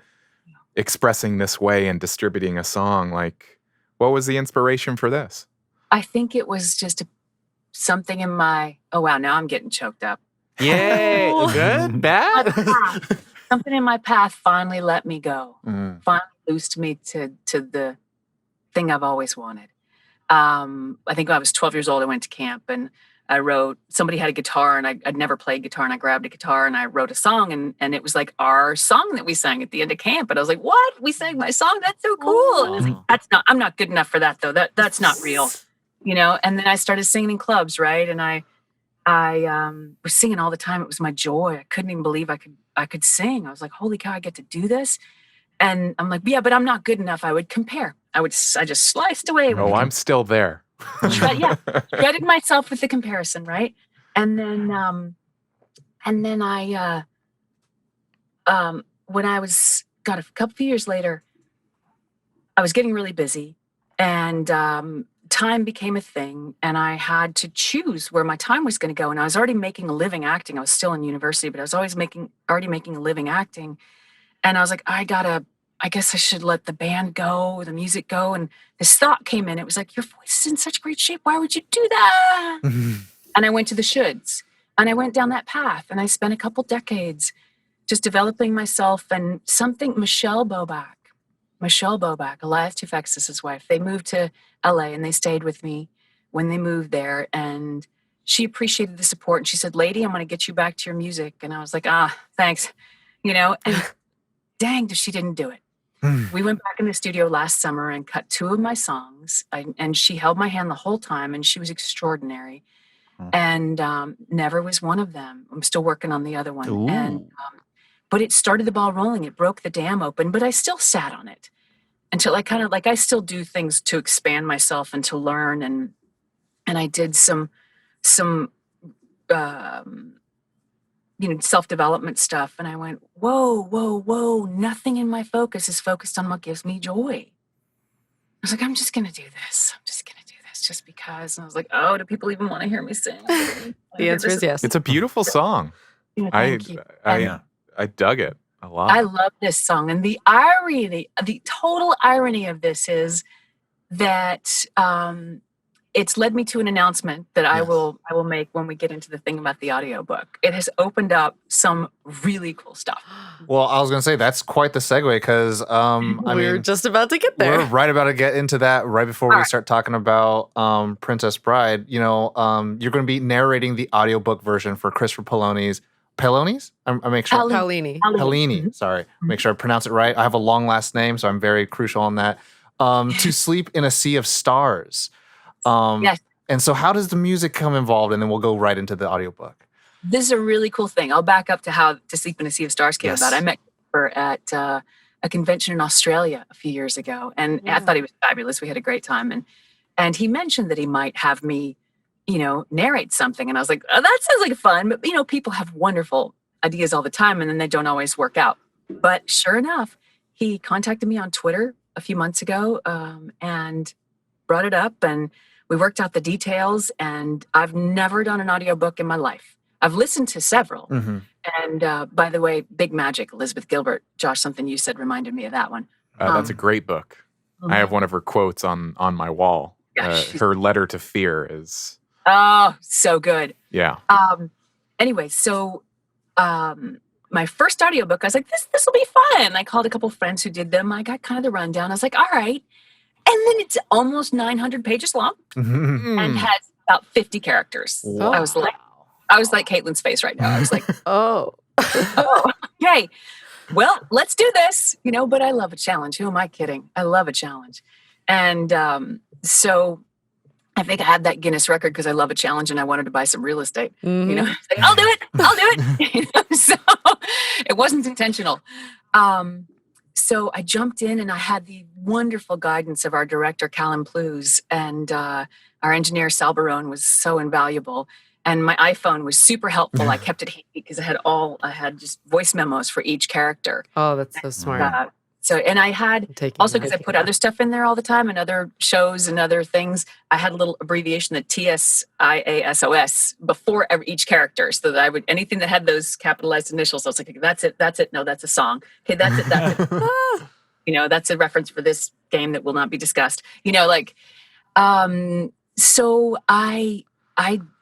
expressing this way and distributing a song, like, what was the inspiration for this? I think it was just something in my. Oh wow! Now I'm getting choked up. Yay! Good? Bad? Something in my path finally let me go. Finally loosed me to the thing I've always wanted. I think when I was 12 years old, I went to camp and I wrote, somebody had a guitar and I'd never played guitar, and I grabbed a guitar and I wrote a song, and it was like our song that we sang at the end of camp. And I was like, what? We sang my song? That's so cool. And I was like, I'm not good enough for that though. That's not real, And then I started singing in clubs, right? And I was singing all the time. It was my joy. I couldn't even believe I could sing. I was like, holy cow, I get to do this. And I'm like, yeah, but I'm not good enough. I would compare. I just sliced away. Oh, I'm still there. Shredded myself with the comparison, right? And then I, when I was, a couple of years later, I was getting really busy, and time became a thing, and I had to choose where my time was going to go. And I was already making a living acting. I was still in university, but I was already making a living acting. And I was like, I guess I should let the band go, the music go. And this thought came in. It was like, your voice is in such great shape. Why would you do that? And I went to the shoulds, and I went down that path, and I spent a couple decades just developing myself. And Michelle Boback, Elias Tufexis' wife, they moved to LA and they stayed with me when they moved there. And she appreciated the support. And she said, lady, I'm going to get you back to your music. And I was like, thanks. And dang, she didn't do it. We went back in the studio last summer and cut 2 of my songs. And she held my hand the whole time, and she was extraordinary. And Never was one of them. I'm still working on the other one. Ooh. And but it started the ball rolling. It broke the dam open, but I still sat on it until I still do things to expand myself and to learn. And I did some self-development stuff. And I went, whoa. Nothing in my focus is focused on what gives me joy. I was like, I'm just going to do this. Just because. And I was like, do people even want to hear me sing? The answer is yes. It's a beautiful song. Thank you. I dug it a lot. I love this song. And the irony, the total irony of this is that it's led me to an announcement that I will make when we get into the thing about the audiobook. It has opened up some really cool stuff. Well, I was going to say that's quite the segue, because we're just about to get there. We're right about to get into that right before we start talking about Princess Bride. You're going to be narrating the audiobook version for Christopher Paolini's. I make sure. Paolini. Sorry. Make sure I pronounce it right. I have a long last name, so I'm very crucial on that. To Sleep in a Sea of Stars. Yes. And so how does the music come involved? And then we'll go right into the audiobook. This is a really cool thing. I'll back up to how To Sleep in a Sea of Stars came about. I met her at a convention in Australia a few years ago, and I thought he was fabulous. We had a great time. And he mentioned that he might have me narrate something. And I was like, oh, that sounds like fun. But, people have wonderful ideas all the time, and then they don't always work out. But sure enough, he contacted me on Twitter a few months ago and brought it up, and we worked out the details. And I've never done an audiobook in my life. I've listened to several. And by the way, Big Magic, Elizabeth Gilbert, Josh, something you said reminded me of that one. That's a great book. I have one of her quotes on my wall. Her letter to fear is... Oh, so good. Yeah. Anyway, so my first audiobook, I was like, this will be fun. I called a couple friends who did them. I got kind of the rundown. I was like, all right. And then it's almost 900 pages long and has about 50 characters. Wow. I was like Caitlin's face right now. I was like, oh, okay. Well, let's do this, but I love a challenge. Who am I kidding? I love a challenge. And so I think I had that Guinness record because I love a challenge and I wanted to buy some real estate. Like, I'll do it. So it wasn't intentional. So I jumped in, and I had the wonderful guidance of our director, Callum Plews, and our engineer, Sal Barone, was so invaluable. And my iPhone was super helpful. I kept it handy because I had just voice memos for each character. Oh, that's so smart. So, and I had Taking also, that. because I put other stuff in there all the time and other shows and other things, I had a little abbreviation, the TSIASOS, before each character. So that I would, anything that had those capitalized initials, I was like, okay, that's it. No, that's a song. Okay, that's it. You know, that's a reference for this game that will not be discussed. You know, like, so I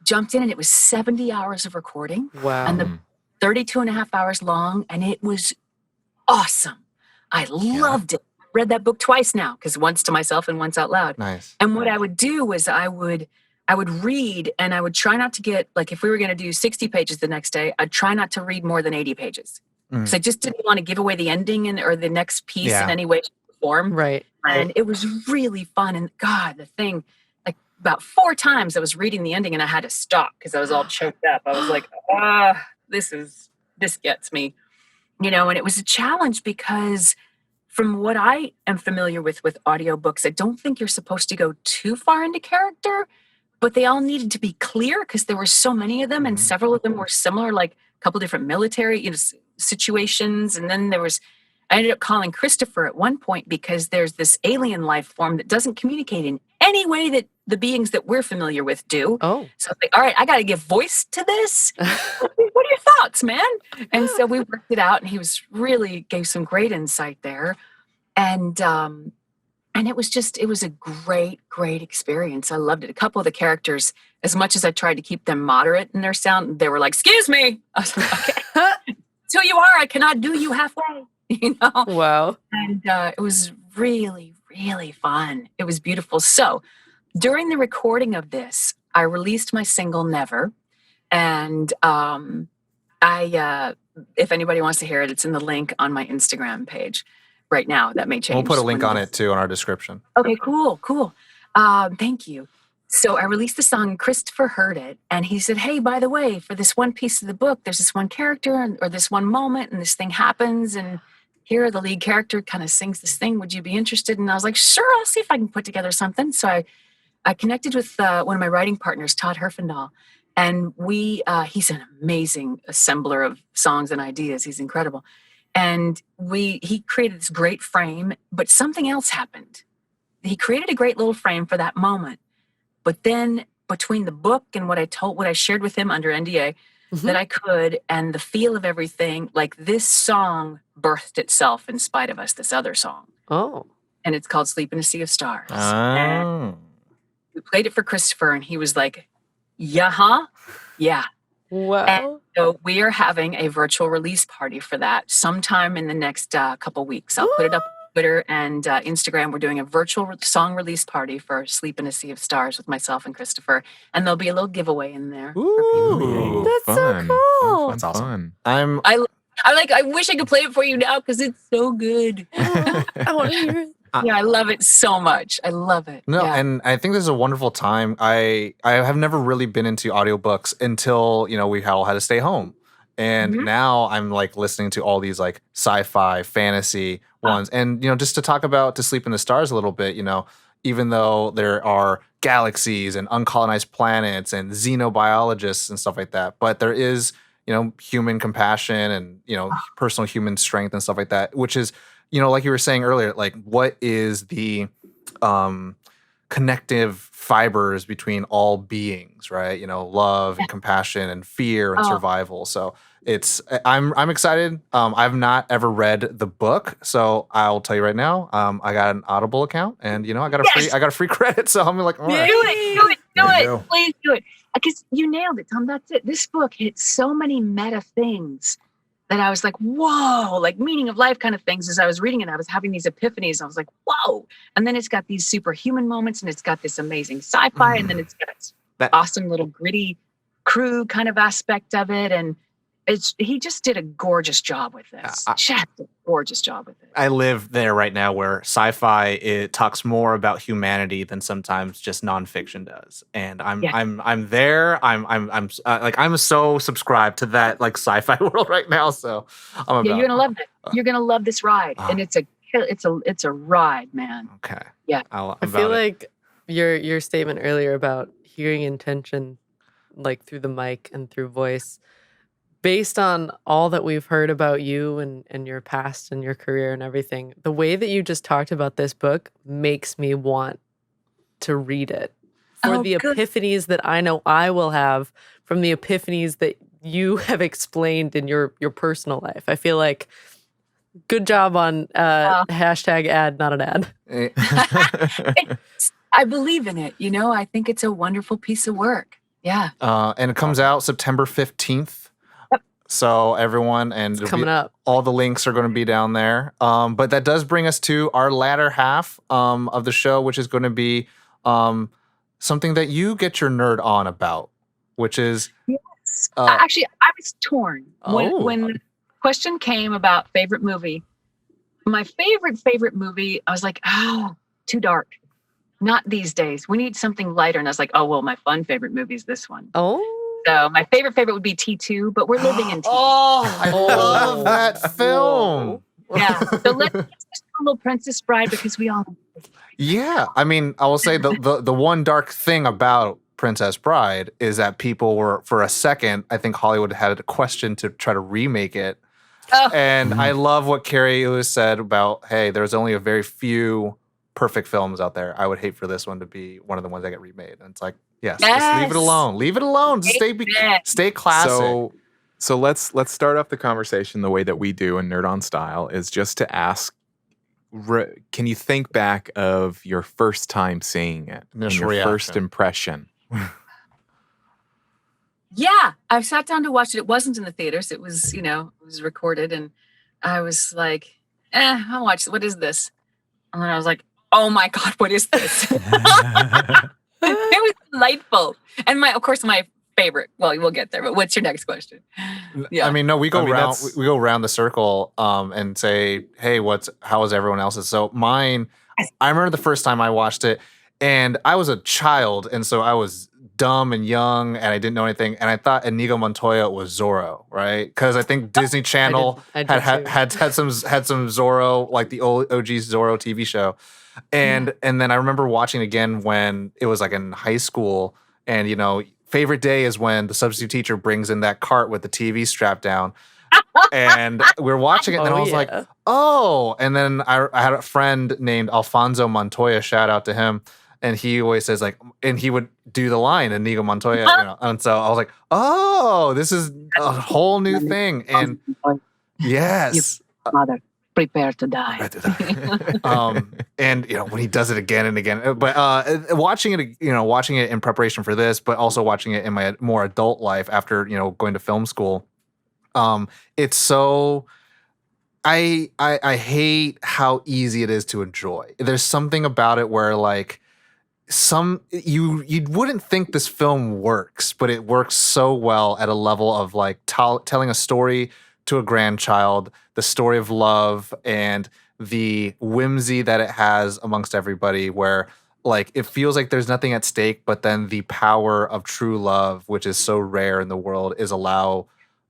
jumped in, and it was 70 hours of recording. Wow. And the 32 and a half hours long, and it was awesome. I loved it. Read that book twice now, because once to myself and once out loud. Nice. And what I would do was I would read, and I would try not to get, like, if we were going to do 60 pages the next day, I'd try not to read more than 80 pages. So I just didn't want to give away the ending or the next piece in any way, shape, or form. Right. And it was really fun. And God, the thing, like about 4 times I was reading the ending and I had to stop because I was all choked up. I was like, this gets me, you know. And it was a challenge because from what I am familiar with audiobooks, I don't think you're supposed to go too far into character, but they all needed to be clear because there were so many of them, and several of them were similar, like a couple different military, situations. And then I ended up calling Christopher at one point because there's this alien life form that doesn't communicate in any way that the beings that we're familiar with do. Oh. So I was like, all right, I got to give voice to this. What are your thoughts, man? And so we worked it out, and he gave some great insight there. And it was a great, great experience. I loved it. A couple of the characters, as much as I tried to keep them moderate in their sound, they were like, excuse me. I was like, okay. It's who you are. I cannot do you halfway, you know? Wow. And it was really, really fun. It was beautiful. So during the recording of this, I released my single Never. And if anybody wants to hear it, it's in the link on my Instagram page right now. That may change. We'll put a link on it too in our description. Okay, cool. Thank you. So I released the song, Christopher heard it, and he said, hey, by the way, for this one piece of the book, there's this one character or this one moment, and this thing happens, and here the lead character kind of sings this thing. Would you be interested? And I was like, sure, I'll see if I can put together something. So I connected with one of my writing partners, Todd Herfindahl, and he's an amazing assembler of songs and ideas. He's incredible. And he created this great frame, but something else happened. He created a great little frame for that moment. But then between the book and what I shared with him under NDA that I could, and the feel of everything, like this song birthed itself in spite of us, this other song. Oh. And it's called Sleep in a Sea of Stars. Oh. And we played it for Christopher, and he was like, yeah. Wow. And so we are having a virtual release party for that sometime in the next couple weeks. I'll put it up on Twitter and Instagram. We're doing a virtual song release party for Sleep in a Sea of Stars with myself and Christopher. And there'll be a little giveaway in there. For people. Ooh, That's so cool. That's awesome. I wish I could play it for you now because it's so good. I want to hear it. Yeah, I love it so much. I love it. No, Yeah. and I think this is a wonderful time. I have never really been into audiobooks until, we all had to stay home. And now I'm like listening to all these like sci-fi, fantasy ones. And, just to talk about To Sleep in the Stars a little bit, even though there are galaxies and uncolonized planets and xenobiologists and stuff like that, but there is, human compassion and, personal human strength and stuff like that, which is, like you were saying earlier, like what is the connective fibers between all beings, right? Love and compassion and fear and survival. So I'm excited. I've not ever read the book, so I'll tell you right now, I got an Audible account, and I got a free credit. So I'm like, all right. Do it. Please do it. Because you nailed it, Tom. That's it. This book hits so many meta things that I was like, whoa, like meaning of life kind of things. As I was reading it, I was having these epiphanies. I was like, whoa. And then it's got these superhuman moments, and it's got this amazing sci-fi, and then it's got that awesome little gritty crew kind of aspect of it. And he just did a gorgeous job with this. Just a gorgeous job with it. I live there right now where sci-fi, it talks more about humanity than sometimes just nonfiction does. And I'm there. I'm so subscribed to that like sci-fi world right now. So you're gonna love it. You're gonna love this ride, and it's a ride, man. Okay. Yeah. I feel like your statement earlier about hearing intention, like through the mic and through voice. based on all that we've heard about you and your past and your career and everything, the way that you just talked about this book makes me want to read it for the good. epiphanies that I know I will have from the epiphanies that you have explained in your personal life. I feel like good job on hashtag ad, not an ad. I believe in it. I think it's a wonderful piece of work. Yeah. And it comes out September 15th. Yep. So everyone, and It's coming up. all the links are going to be down there. But that does bring us to our latter half of the show, which is going to be something that you get your nerd on about, which is... Yes. Actually, I was torn. When the question came about favorite movie, my favorite movie, I was like, too dark. Not these days. We need something lighter. And I was like, oh, well, my fun favorite movie is this one. Oh. So my favorite would be T2, but we're living in T2. I love that film. Yeah. So let's just do a little Princess Bride because we all... Yeah. I mean, I will say the one dark thing about Princess Bride is that people were, for a second, I think Hollywood had a question to try to remake it. Oh. And I love what Carrie Lewis said about, hey, there's only a very few perfect films out there. I would hate for this one to be one of the ones that get remade. And it's like, yes. Just leave it alone. Leave it alone. Just stay classic. So let's start off the conversation the way that we do in Nerd On Style, is just to ask, can you think back of your first time seeing it? Initial your first reaction. impression? Yeah, I sat down to watch it. It wasn't in the theaters. It was, it was recorded. And I was like, I'll watch it. What is this? And then I was like, oh my God, what is this? It was delightful. And of course, my favorite, well, we'll get there, but what's your next question? Yeah. I mean, no, we go around the circle and say, hey, how was everyone else's? So mine, I remember the first time I watched it, and I was a child, and so I was dumb and young, and I didn't know anything, and I thought Inigo Montoya was Zorro, right? Because I think Disney Channel had some Zorro, like the old OG Zorro TV show, and then I remember watching again when it was like in high school, and favorite day is when the substitute teacher brings in that cart with the TV strapped down. And we're watching it, and then I was like, oh. And then I had a friend named Alfonso Montoya, shout out to him. And he always says, like, and he would do the line, Inigo Montoya, And so I was like, oh, this is a whole new thing. And yes. Mother, prepare to die. And when he does it again and again, but watching it in preparation for this, but also watching it in my more adult life after going to film school, it's so. I hate how easy it is to enjoy. There's something about it where like you wouldn't think this film works, but it works so well at a level of like telling a story to a grandchild, the story of love and the whimsy that it has amongst everybody, where like it feels like there's nothing at stake, but then the power of true love, which is so rare in the world, is allow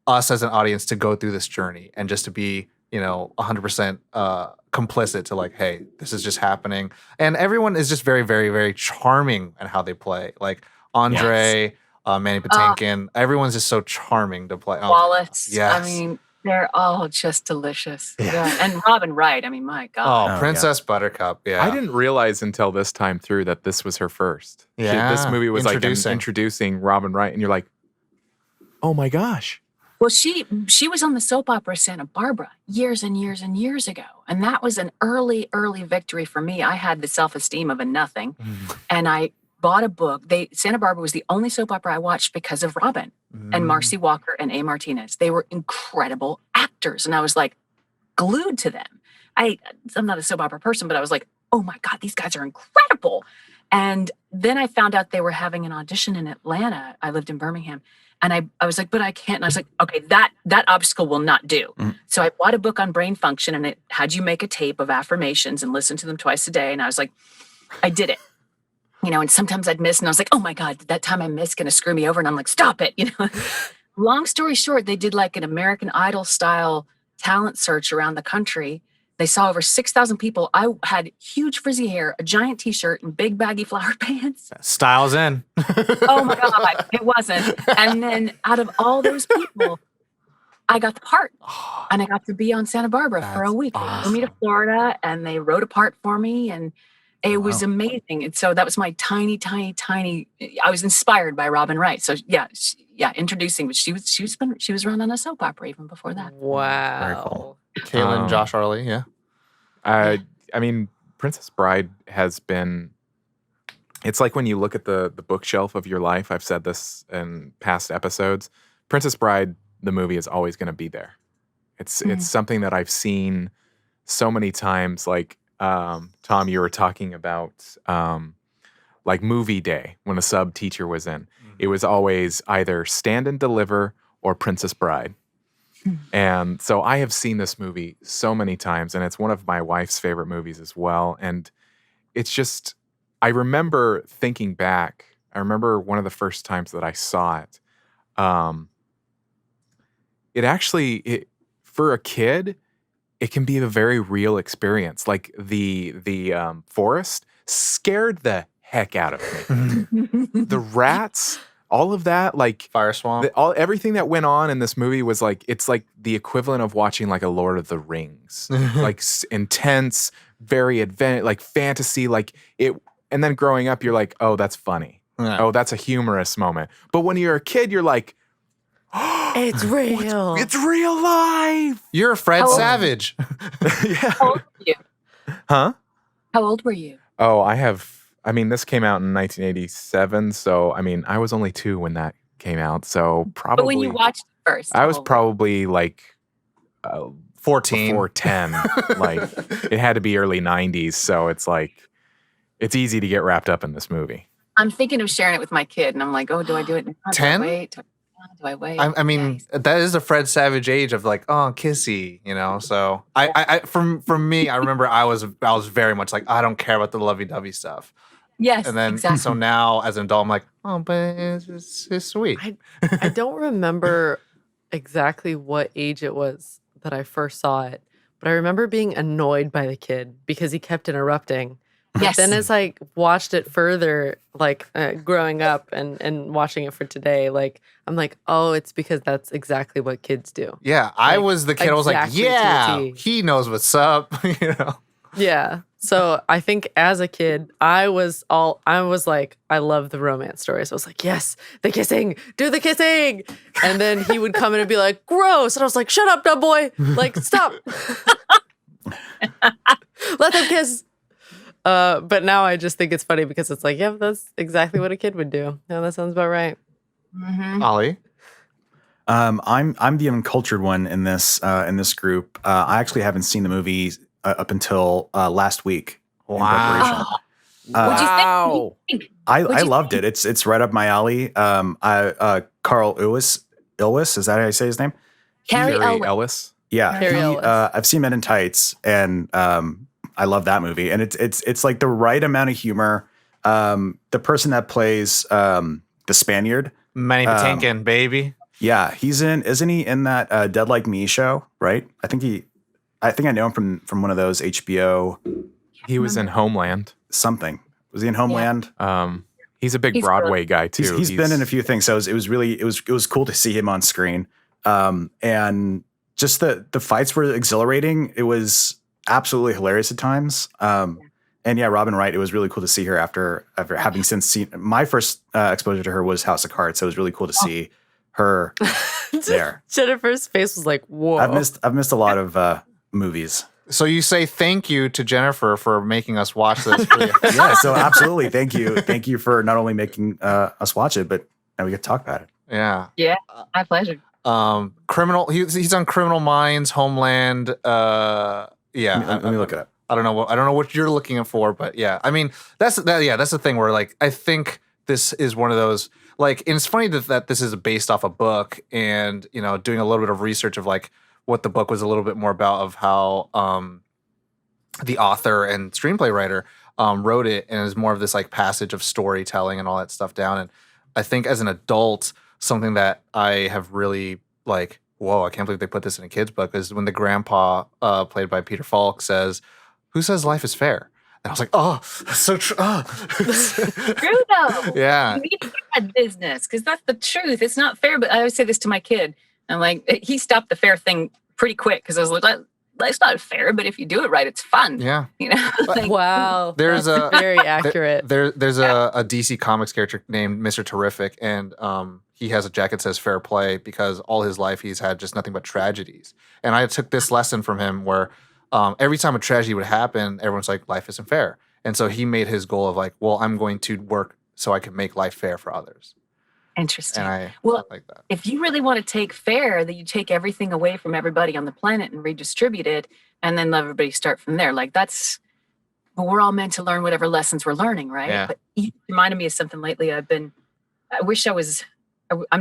us as an audience to go through this journey and just to be 100% complicit to like, hey, this is just happening. And everyone is just very, very, very charming at how they play. Like Andre, Manny Patinkin, everyone's just so charming to play. Wallace. Yes. I mean, they're all just delicious. Yeah. And Robin Wright. I mean, my God. Princess Buttercup. Yeah. I didn't realize until this time through that this was her first. Yeah. This movie was like introducing Robin Wright, and you're like, oh my gosh. Well, she was on the soap opera Santa Barbara years and years and years ago. And that was an early victory for me. I had the self-esteem of a nothing. And I bought a book. Santa Barbara was the only soap opera I watched because of Robin and Marcy Walker and A. Martinez. They were incredible actors. And I was like glued to them. I'm not a soap opera person, but I was like, oh my God, these guys are incredible. And then I found out they were having an audition in Atlanta. I lived in Birmingham. And I was like, but I can't. And I was like, okay, that obstacle will not do. So I bought a book on brain function, and it had you make a tape of affirmations and listen to them twice a day. And I was like, I did it. And sometimes I'd miss, and I was like, oh my God, that time I missed going to screw me over. And I'm like, stop it. Long story short, they did like an American Idol style talent search around the country. They saw over 6,000 people. I had huge frizzy hair, a giant t-shirt, and big baggy flower pants. Styles in. Oh my God, it wasn't. And then out of all those people, I got the part, and I got to be on Santa Barbara for a That's week. They flew me to Florida, and they wrote a part for me, and it was amazing. And so that was my tiny. I was inspired by Robin Wright. So introducing. But she was running a soap opera even before that. Wow. Very cool. Caitlin, Josh Arley, yeah. I mean, Princess Bride has been. It's like when you look at the bookshelf of your life. I've said this in past episodes. Princess Bride, the movie, is always going to be there. It's something that I've seen so many times. Like Tom, you were talking about like movie day when a sub teacher was in. It was always either Stand and Deliver or Princess Bride. And so I have seen this movie so many times, and it's one of my wife's favorite movies as well. And it's just, I remember thinking back, I remember one of the first times that I saw it. For a kid, it can be a very real experience. Like the forest scared the heck out of me. The rats, all of that, like Fire Swamp. Everything that went on in this movie was like, it's like the equivalent of watching like a Lord of the Rings, like intense, very like fantasy, like it. And then growing up, you're like, oh, that's funny. Yeah. Oh, that's a humorous moment. But when you're a kid, you're like, It's real. it's real life. You're a Fred Savage. Yeah. How old were you? Huh? How old were you? Oh, this came out in 1987. So, I mean, I was only 2 when that came out. So probably. But when you watched it first, I was probably like 14. before 10. Like it had to be early 90s. So it's like, it's easy to get wrapped up in this movie. I'm thinking of sharing it with my kid, and I'm like, oh, do I do it now? 10? Do I wait? I mean, that is a Fred Savage age of like, oh, kissy, you know. So I from me, I remember I was very much like, I don't care about the lovey-dovey stuff. Yes, And then exactly. so now as an adult, I'm like, oh, but it's sweet. I don't remember exactly what age it was that I first saw it, but I remember being annoyed by the kid because he kept interrupting. Yes. But then as I watched it further, like growing up and watching it for today, like I'm like, oh, it's because that's exactly what kids do. Yeah, I was the kid. I was like, exactly to yeah, the T. he knows what's up, you know. Yeah. So I think as a kid, I was like, I love the romance stories. I was like, yes, the kissing, do the kissing. And then he would come in and be like, gross. And I was like, shut up, dumb boy. Like, stop. Let them kiss. But now I just think it's funny because it's like, yeah, that's exactly what a kid would do. No, that sounds about right. Mm-hmm. Ollie? I'm the uncultured one in this group. I actually haven't seen the movie up until last week. In preparation. What'd you think? I loved it. It's right up my alley. Carl Lewis, is that how you say his name? Carrie Ellis. Yeah, Carrie Ellis. I've seen Men in Tights, and I love that movie. And it's like the right amount of humor. The person that plays the Spaniard, Manny Patinkin, baby. yeah, isn't he in that Dead Like Me show? Right? I think I know him from one of those HBO. He was in Homeland. Something. Was he in Homeland? He's a big Broadway guy too. He's been in a few things, so it was cool to see him on screen. And just the fights were exhilarating. It was absolutely hilarious at times. And yeah, Robin Wright, it was really cool to see her after having since seen my first exposure to her was House of Cards. So it was really cool to see her there. Jennifer's face was like, whoa. I've missed a lot of movies. So you say thank you to Jennifer for making us watch this for you. Yeah, so absolutely. Thank you for not only making us watch it, but now we get to talk about it. Yeah. Yeah, my pleasure. Criminal. He's on Criminal Minds, Homeland. Yeah. Let me look it up. I don't know what you're looking for, but yeah. I mean, that's the thing where like I think this is one of those like, and it's funny that this is based off a book, and you know, doing a little bit of research of like what the book was a little bit more about of how the author and screenplay writer wrote it, and it was more of this like passage of storytelling and all that stuff down. And I think as an adult, something that I have really like, whoa, I can't believe they put this in a kid's book, is when the grandpa played by Peter Falk says, "Who says life is fair?" And I was like, oh, that's so true. Oh. True though. Yeah. You need to get that business because that's the truth. It's not fair. But I always say this to my kid. I'm like, he stopped the fair thing pretty quick because I was like, it's not fair, but if you do it right, it's fun. Yeah. You know? Like, Wow. There's that's very accurate. There's a DC Comics character named Mr. Terrific, and he has a jacket that says fair play because all his life he's had just nothing but tragedies. And I took this lesson from him where every time a tragedy would happen, everyone's like, life isn't fair. And so he made his goal of like, well, I'm going to work so I can make life fair for others. Interesting. And I like that. If you really want to take fair, that you take everything away from everybody on the planet and redistribute it, and then let everybody start from there. Like but we're all meant to learn whatever lessons we're learning, right? Yeah. But you reminded me of something lately. I'm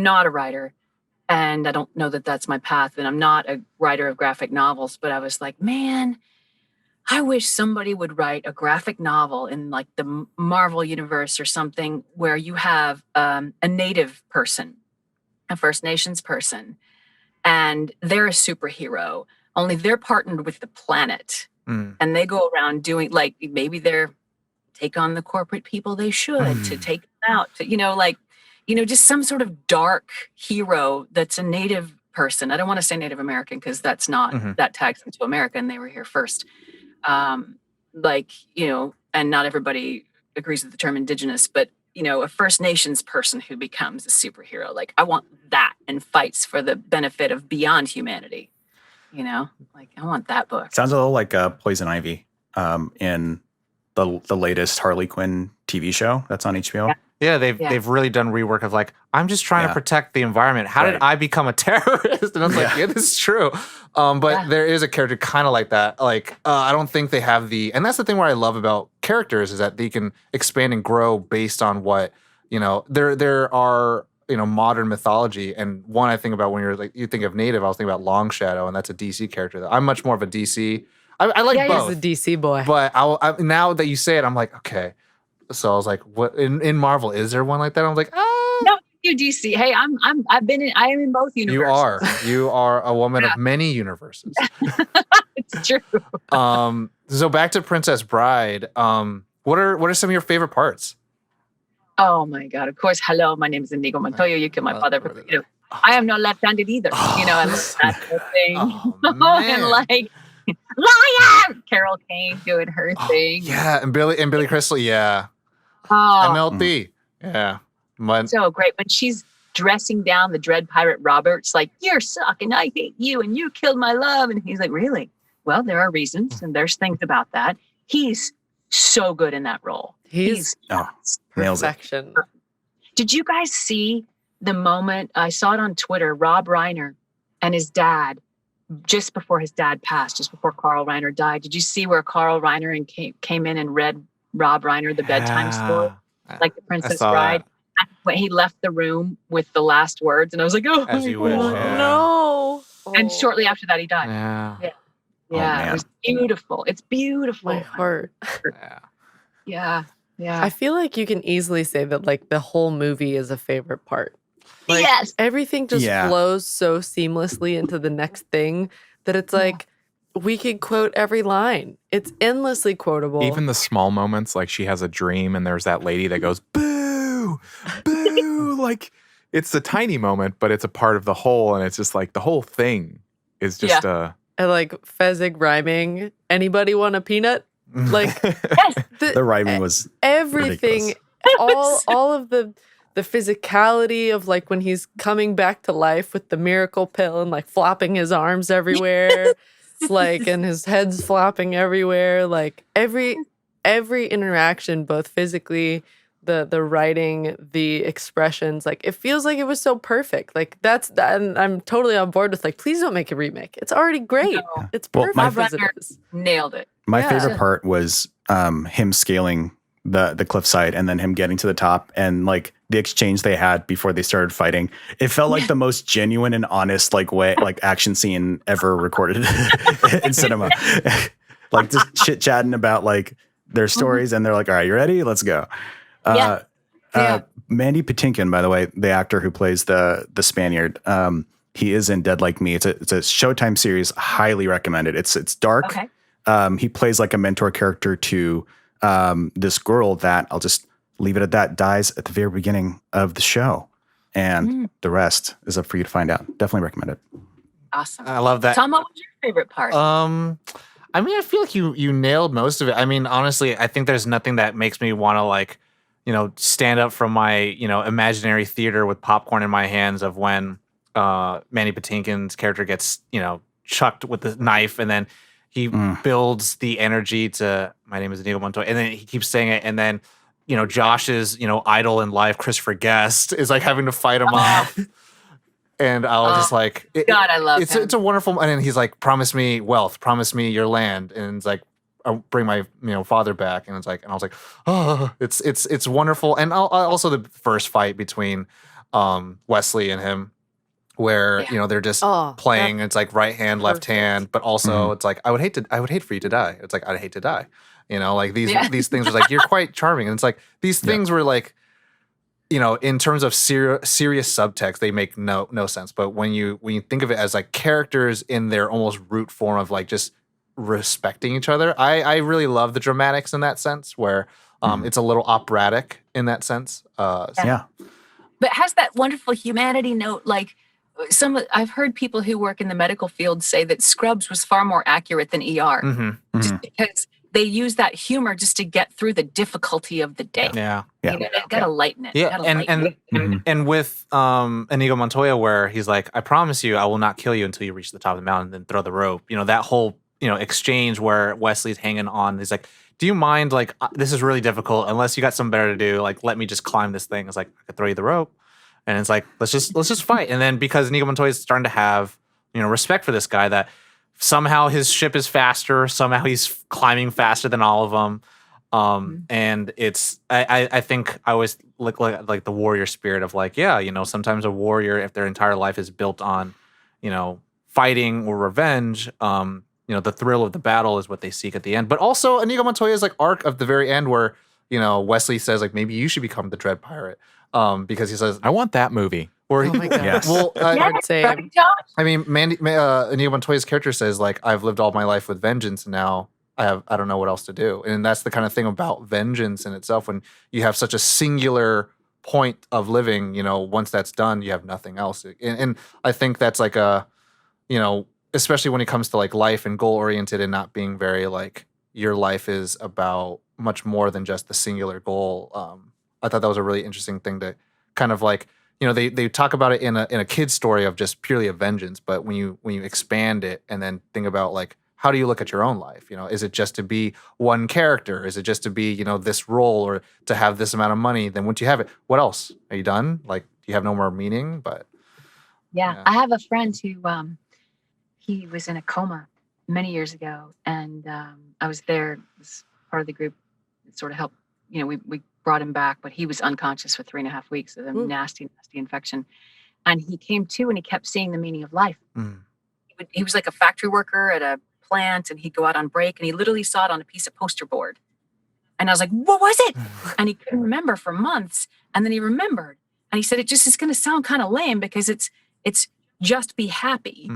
not a writer, and I don't know that that's my path, and I'm not a writer of graphic novels, but I was like, man, I wish somebody would write a graphic novel in like the Marvel universe or something where you have a native person, a First Nations person, and they're a superhero, only they're partnered with the planet. And they go around doing like, maybe they're take on the corporate people they should to take them out, to, just some sort of dark hero that's a native person. I don't want to say Native American because that's not, that tags them to America and they were here first. And not everybody agrees with the term indigenous, but, a First Nations person who becomes a superhero. Like, I want that and fights for the benefit of beyond humanity. I want that book. Sounds a little like Poison Ivy in the latest Harley Quinn TV show that's on HBO. Yeah, they've really done rework of like, I'm just trying to protect the environment. How did I become a terrorist? And I was like, yeah, this is true. But there is a character kind of like that. Like, I don't think they have and that's the thing where I love about characters is that they can expand and grow based on what, there are, modern mythology. And one I think about when you think of Native, I was thinking about Long Shadow, and that's a DC character. I'm much more of a DC. I like both. He's a DC boy. But now that you say it, I'm like, okay. So I was like, "What in Marvel is there one like that?" I was like, No, you DC. Hey, I am in both universes. You are a woman of many universes. It's true. So back to Princess Bride. What are some of your favorite parts? Oh my God! Of course. Hello, my name is Inigo Montoya. You killed my father. But, I am not left-handed either. I love that whole thing. And like, lion! Carol Kane doing her thing. Yeah, and Billy Crystal. Yeah. MLB. Yeah. So great. When she's dressing down the Dread Pirate Roberts, like, you're suck and I hate you and you killed my love. And he's like, really? Well, there are reasons and there's things about that. He's so good in that role. He's perfection. Did you guys see the moment? I saw it on Twitter, Rob Reiner and his dad, just before his dad passed, just before Carl Reiner died. Did you see where Carl Reiner came in and read Rob Reiner the bedtime story, like the Princess Bride? When he left the room with the last words, and I was like, "Oh, as you wish." No! And shortly after that, he died. Yeah. It was beautiful. It's beautiful. My heart. Yeah. I feel like you can easily say that like the whole movie is a favorite part. Like, yes. Everything just flows so seamlessly into the next thing that it's like we could quote every line. It's endlessly quotable. Even the small moments, like she has a dream and there's that lady that goes, boo, boo. Like, it's a tiny moment, but it's a part of the whole. And it's just like the whole thing is just And like Fezzik rhyming, anybody want a peanut? Like the rhyming was everything, all of the physicality of like when he's coming back to life with the miracle pill and like flopping his arms everywhere, like and his head's flopping everywhere. Like every interaction, both physically, the writing, the expressions, like it feels like it was so perfect. Like and I'm totally on board with like, please don't make a remake. It's already great. No. It's perfect as it is. Nailed it. My favorite part was him scaling the cliffside and then him getting to the top and like the exchange they had before they started fighting. It felt like the most genuine and honest like action scene ever recorded in cinema. Like just chit chatting about like their stories and they're like, all right, you ready? Let's go. Mandy Patinkin, by the way, the actor who plays the Spaniard, he is in Dead Like Me. It's a Showtime series, highly recommended. It's dark. Okay. He plays like a mentor character to this girl that, I'll just leave it at that, dies at the very beginning of the show. And the rest is up for you to find out. Definitely recommend it. Awesome. I love that. Tom, what was your favorite part? I mean, I feel like you nailed most of it. I mean, honestly, I think there's nothing that makes me want to like, stand up from my, imaginary theater with popcorn in my hands of when Mandy Patinkin's character gets, chucked with the knife and then he builds the energy to my name is Inigo Montoya and then he keeps saying it and then, Josh's, idol in life, Christopher Guest, is like having to fight him off. And I was just like, God, I love him. It's a wonderful, and then he's like, promise me wealth, promise me your land. And it's like, I'll bring my, father back. And it's like, and I was like, oh, it's wonderful. And also the first fight between Wesley and him, where, they're just playing. It's like right hand, left hand, but also it's like, I would hate for you to die. It's like, I'd hate to die. Like these things are like, you're quite charming. And it's like, these things were like, in terms of serious subtext, they make no sense. But when you think of it as like characters in their almost root form of like just respecting each other, I really love the dramatics in that sense, where it's a little operatic in that sense. But it has that wonderful humanity note. Like I've heard people who work in the medical field say that Scrubs was far more accurate than ER, just because they use that humor just to get through the difficulty of the day. Gotta lighten it. And with Inigo Montoya, where he's like, I promise you, I will not kill you until you reach the top of the mountain, then throw the rope. That whole exchange where Wesley's hanging on. He's like, do you mind? Like, this is really difficult. Unless you got something better to do, like, let me just climb this thing. It's like, I could throw you the rope, and it's like, let's just fight. And then because Inigo Montoya is starting to have respect for this guy, that somehow his ship is faster. Somehow he's climbing faster than all of them. And it's, I think I always look like the warrior spirit of like, sometimes a warrior, if their entire life is built on, fighting or revenge, the thrill of the battle is what they seek at the end. But also Inigo Montoya's like arc of the very end where, Wesley says like, maybe you should become the Dread Pirate. Because he says, I want that movie. Oh my God. Yes. Well, Right, Josh? I mean, Inigo Montoya's character says like, I've lived all my life with vengeance, and now I don't know what else to do. And that's the kind of thing about vengeance in itself. When you have such a singular point of living, once that's done, you have nothing else. And I think that's like especially when it comes to like life and goal oriented and not being very like your life is about much more than just the singular goal. I thought that was a really interesting thing to kind of like, they talk about it in a kid's story of just purely a vengeance, but when you expand it and then think about like, how do you look at your own life? Is it just to be one character? Is it just to be, this role or to have this amount of money? Then once you have it, what else? Are you done? Like, do you have no more meaning? But yeah. I have a friend who he was in a coma many years ago, and I was there as part of the group that sort of helped. We brought him back, but he was unconscious for 3.5 weeks of a nasty infection. And he came to and he kept seeing the meaning of life. He was like a factory worker at a plant, and he'd go out on break, and he literally saw it on a piece of poster board. And I was like, what was it? And he couldn't remember for months. And then he remembered. And he said, it's going to sound kind of lame because it's just be happy.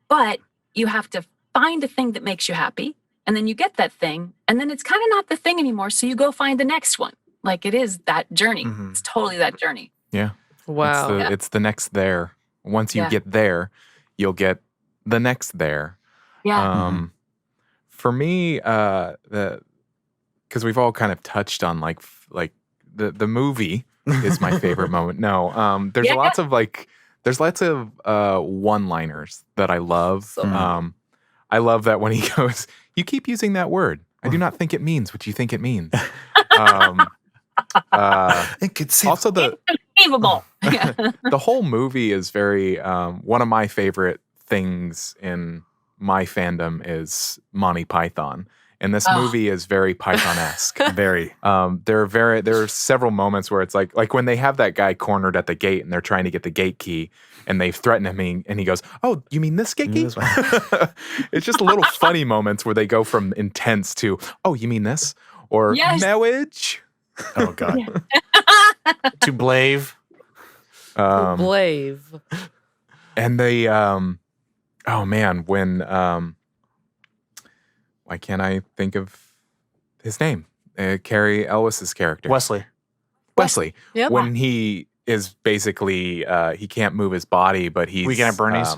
But you have to find the thing that makes you happy. And then you get that thing. And then it's kind of not the thing anymore. So you go find the next one. Like, it is that journey. It's totally that journey. Yeah. Wow. It's the next there. Once you get there, you'll get the next there. Yeah. For me, because we've all kind of touched on like the movie is my favorite moment. No, there's lots of one-liners that I love. I love that when he goes, "You keep using that word. I do not think it means what you think it means." Also Inconceivable. the whole movie is very one of my favorite things in my fandom is Monty Python, and this movie is very Python-esque. Very. There are several moments where it's like when they have that guy cornered at the gate and they're trying to get the gate key and they threaten him and he goes, "Oh, you mean this gate key?" It's just little funny moments where they go from intense to, "Oh, you mean this?" or marriage. Oh God. To Blave. Blave. And they oh man, when why can't I think of his name? Carrie Elwes's character. Wesley. Wesley. Yep. When he is basically he can't move his body, but he's Weekend at Bernie's.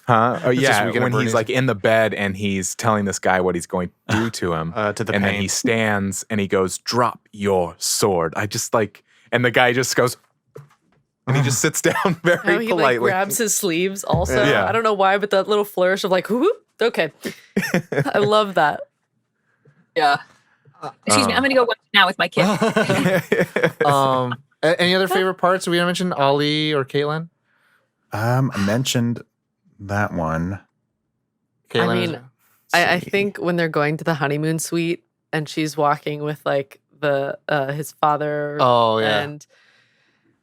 Huh? Oh, It's just yeah, Weekend at when he's Bernie's. like in the bed and he's telling this guy what he's going to do to him. To the and then pain. he stands and he goes, "Drop your sword." I just like, and the guy just goes, and he just sits down very How he politely. like grabs his sleeves also. Yeah. I don't know why, but that little flourish of like, whoop, okay. I love that. Yeah. Excuse me. I'm going to go watch it now with my kid. Any other favorite parts? Did we mention Ali or Caitlin? I mentioned that one. Caitlin I mean, I think when they're going to the honeymoon suite and she's walking with like the his father. Oh, yeah. And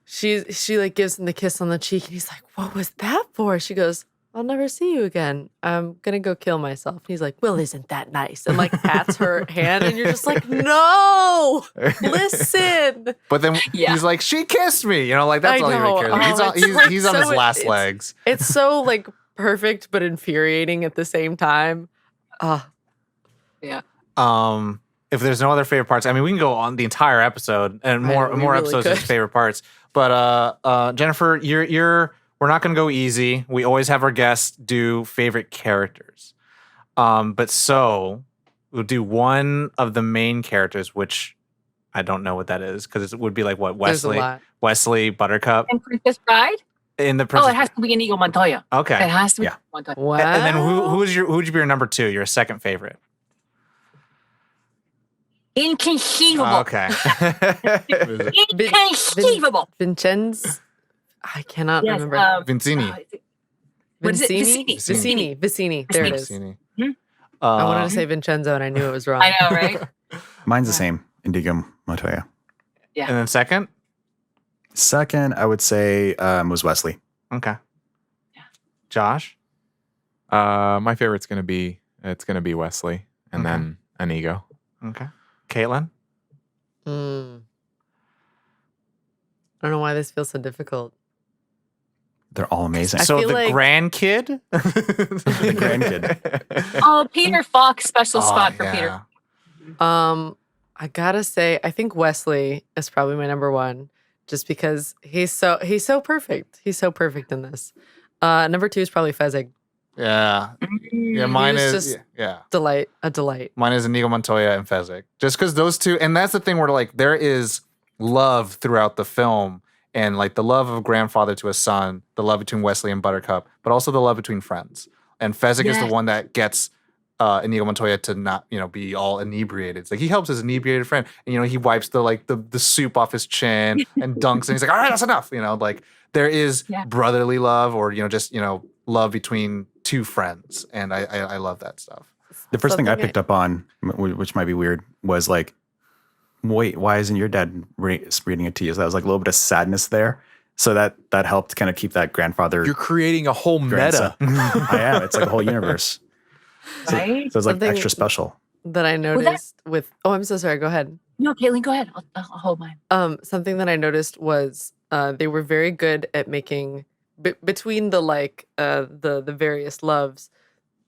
she like gives him the kiss on the cheek and he's like, "What was that for?" She goes, "I'll never see you again. I'm gonna go kill myself." And he's like, "Well, isn't that nice?" And like pats her hand and you're just like, "No, listen." But then he's like, "She kissed me," like that's I all he really know. cares about. Oh, it's like He's on his so- last it's- legs. It's so like perfect but infuriating at the same time. Yeah. If there's no other favorite parts, I mean, we can go on the entire episode and more we really episodes of could. favorite parts. But Jennifer, we're not going to go easy. We always have our guests do favorite characters. But so we'll do one of the main characters, which I don't know what that is because it would be like what There's a lot. Wesley, Buttercup And Princess Bride? in the Oh, Princess. it has to be Inigo Montoya. Okay. It has to be Yeah. Montoya. Wow. And then who would you be your number two? Your second favorite? Inconceivable. Okay. Inconceivable. Vincenz? I cannot Yes, remember. Vincini. What is it? Vicini. Vicini. There it is. Vincini. I wanted to say Vincenzo and I knew it was wrong. I know, right? Mine's the same. Indigo Montoya. Yeah. And then second? Second, I would say was Wesley. Okay. Josh? My favorite's gonna be Wesley, and Okay. then Inigo. Okay. Caitlin? I don't know why this feels so difficult. They're all amazing. I So feel the like- grandkid? The grandkid. Oh, Peter Fox, special spot for yeah. Peter. I gotta say, I think Wesley is probably my number one, just because he's so perfect. He's so perfect in this. Number two is probably Fezzik. Yeah. Yeah, mine He's is just- yeah. A delight. Mine is Inigo Montoya and Fezzik. Just because those two, and that's the thing where like there is love throughout the film, and like the love of a grandfather to a son, the love between Wesley and Buttercup, but also the love between friends. And Fezzik is the Yes. one that gets Inigo Montoya to not, be all inebriated. It's like he helps his inebriated friend, and he wipes the soup off his chin and dunks, and he's like, "All right, that's enough." Like there is Yeah. brotherly love, or just love between two friends, and I love that stuff. The first thing I Something picked up on, which might be weird, was like, wait, why isn't your dad reading it to you? So that was like a little bit of sadness there. So that helped kind of keep that grandfather. You're creating a whole grandson. meta. I am. It's like a whole universe. Right? So it's like Something- extra special. That I noticed with. Oh, I'm so sorry. Go ahead. No, Caitlin, go ahead. I'll hold mine. Something that I noticed was they were very good at making between the the various loves.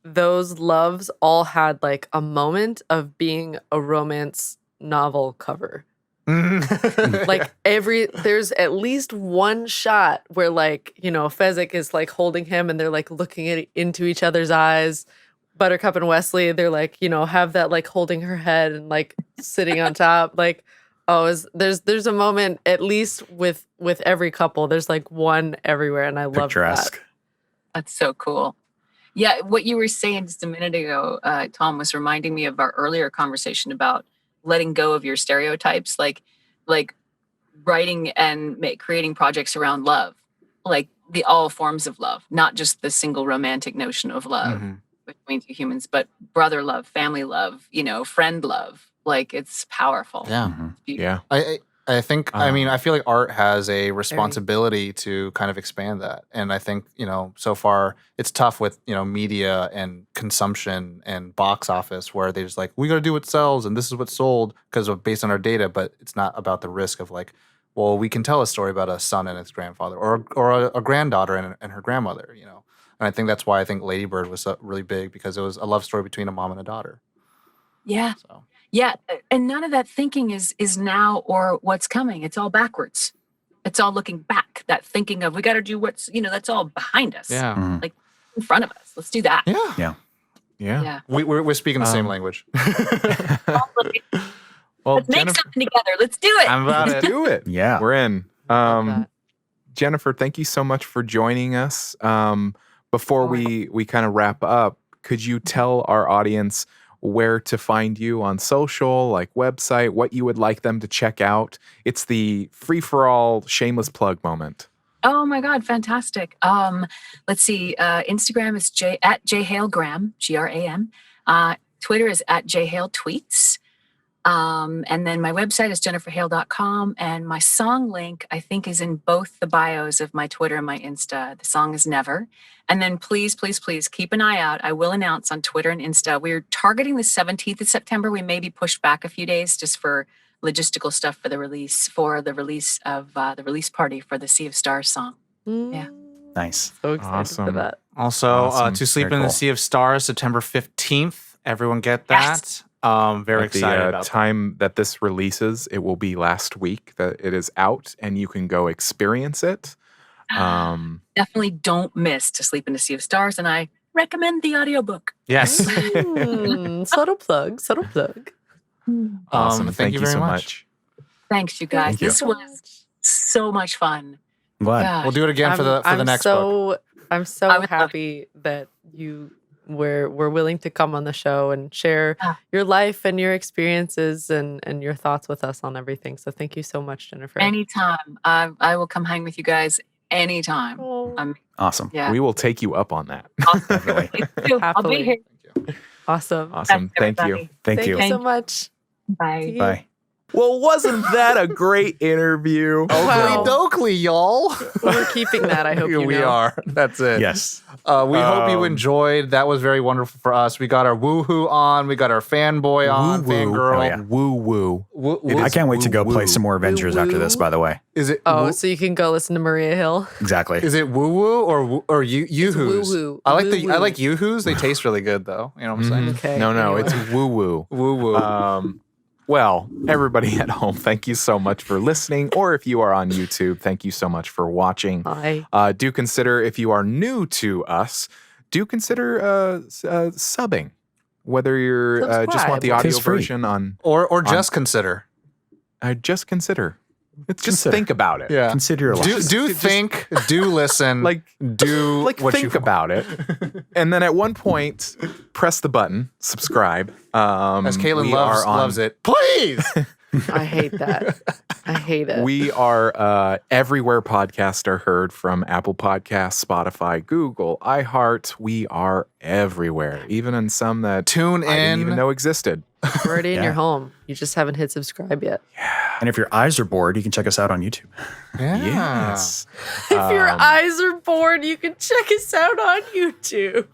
Those loves all had like a moment of being a romance novel cover. Like there's at least one shot where Fezzik is like holding him and they're like looking into each other's eyes. Buttercup and Wesley, they're like, have that like holding her head and like sitting on top. Like, there's a moment at least with every couple. There's like one everywhere, and I love that. Picturesque. That's so cool. Yeah, what you were saying just a minute ago, Tom, was reminding me of our earlier conversation about letting go of your stereotypes, like writing and creating projects around love, like all forms of love, not just the single romantic notion of love between two humans, but brother love, family love, friend love. Like it's powerful. Yeah. It's beautiful. Yeah. I think, I feel like art has a responsibility to kind of expand that. And I think, so far it's tough with, media and consumption and box office where they're just like, we got to do what sells and this is what sold because of based on our data, but it's not about the risk of like, well, we can tell a story about a son and his grandfather or a granddaughter and her grandmother, And I think that's why I think Lady Bird was really big because it was a love story between a mom and a daughter. Yeah. So. Yeah. And none of that thinking is now or what's coming. It's all backwards. It's all looking back, that thinking of we got to do what's, that's all behind us. Yeah. Like in front of us. Let's do that. Yeah. Yeah. We're speaking the same language. Well, Let's make something together. Let's do it. I'm about let's it. do it. Yeah. We're in. that. Jennifer, thank you so much for joining us. Before we kind of wrap up, could you tell our audience where to find you on social, like website, what you would like them to check out? It's the free-for-all shameless plug moment. Oh my God, fantastic. Let's see. Instagram is at jhalegram, Gram. Twitter is at jhaletweets. And then my website is jenniferhale.com. And my song link, I think, is in both the bios of my Twitter and my Insta. The song is Never. And then please, please, please keep an eye out. I will announce on Twitter and Insta. We're targeting the 17th of September. We may be pushed back a few days just for logistical stuff for the release of the release party for the Sea of Stars song. Yeah. Nice. So excited for that. Also, Awesome. To Sleep Very in the cool. Sea of Stars, September 15th. Everyone get that. Yes. Very At the excited about time that this releases, it will be last week that it is out, and you can go experience it. Definitely don't miss To Sleep in the Sea of Stars. And I recommend the audiobook. that. Yes. Subtle plug. Awesome. Thank you very so much. much. Thanks, you guys. Thank you. This was so much fun. I'm glad. Gosh. We'll do it again for the next book. I'm I so would love happy that you were willing to come on the show and share Ah. your life and your experiences and your thoughts with us on everything. So thank you so much, Jennifer. Anytime. I will come hang with you guys anytime. Oh, Awesome. Yeah. We will take you up on that. Awesome. Please do. I'll Happily. be here. awesome. Awesome. Thanks, Thank you. everybody. Thank you. so much. Bye. See you. Bye. Well, wasn't that a great interview? Wow. Oakley, y'all. We're keeping that. I hope you we know. are. That's it. Yes. We hope you Um, enjoyed. That was very wonderful for us. We got our woohoo on. We got our fanboy on. Woo-woo. Fangirl. Oh, yeah. Woo woo. Woo- I can't wait to go play woo-woo. some more Avengers after this, by the way. Is it? Oh, woo- so you can go listen to Maria Hill. Exactly. Is it woo woo or yoo-hoos? woo-woo. I Woo-woo. like yoo-hoos. They taste really good though. You know what I'm saying? Okay. No, anyway. it's woo woo. Woo woo. Well, everybody at home, thank you so much for listening. Or if you are on YouTube, thank you so much for watching. Hi. Do consider, if you are new to us, do consider subbing. Whether you're just want the Subscribe. audio It's free. version on, or just consider. just consider. Just Consider. think about it. Yeah. Consider your life. Do think. Do listen. Like- do Like what think you about it, and then at one point, press the button, subscribe. As Caitlin we loves are on- loves it. Please. I hate that. I hate it. We are everywhere podcasts are heard, from Apple Podcasts, Spotify, Google, iHeart. We are everywhere, even in some that Tune I didn't even in. know existed. We're already in Yeah. your home. You just haven't hit subscribe yet. And if your eyes are bored, you can check us out on YouTube. Yeah. Yes. If your eyes are bored, you can check us out on YouTube.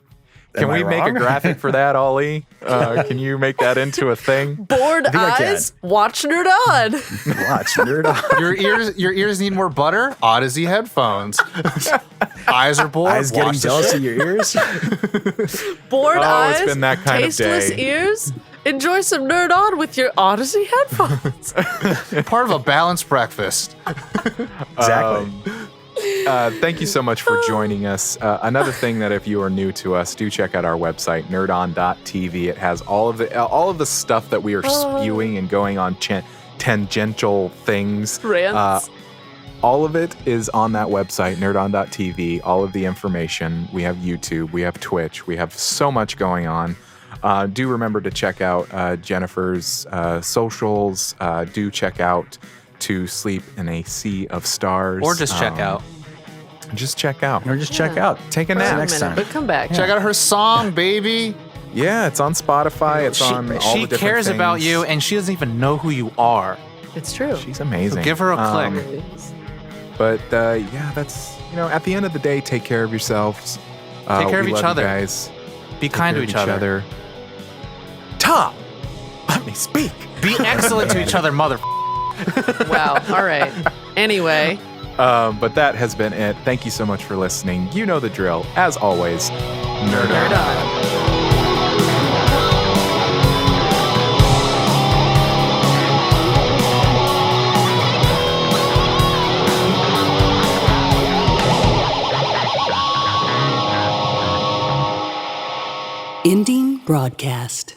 Can Am I we make a wrong? graphic for that, Ollie? Can you make that into a thing? Bored think I can. eyes, watch Nerd On. Watch Nerd On. Your ears need more butter. Odyssey headphones. Eyes are bored. Eyes getting watch the jealous show. of your ears. Bored Oh, eyes, it's been that kind of tasteless day. ears. Enjoy some Nerd On with your Odyssey headphones. Part of a balanced breakfast. Exactly. Thank you so much for joining us. Another thing that if you are new to us, do check out our website, nerdon.tv. It has all of the stuff that we are spewing and going on tangential things. Rants. All of it is on that website, nerdon.tv. All of the information. We have YouTube, we have Twitch, we have so much going on. Do remember to check out Jennifer's socials. Do check out To Sleep in a Sea of Stars. Or just check out. Just check out. Or just check out. Take a For nap. a next minute, time. but come back. Check out her song, baby. Yeah, it's on Spotify. It's on all She the different cares about things. you, and she doesn't even know who you are. It's true. She's amazing. So give her a click. But yeah, that's, at the end of the day, take care of yourselves. Take care of we each love you other. guys. Be Take kind care to of each other. Tom, let me speak. Be excellent to each other, mother. Wow. All right. Anyway. But that has been it. Thank you so much for listening. You know the drill. As always, nerd on. Nerd On. Ending broadcast.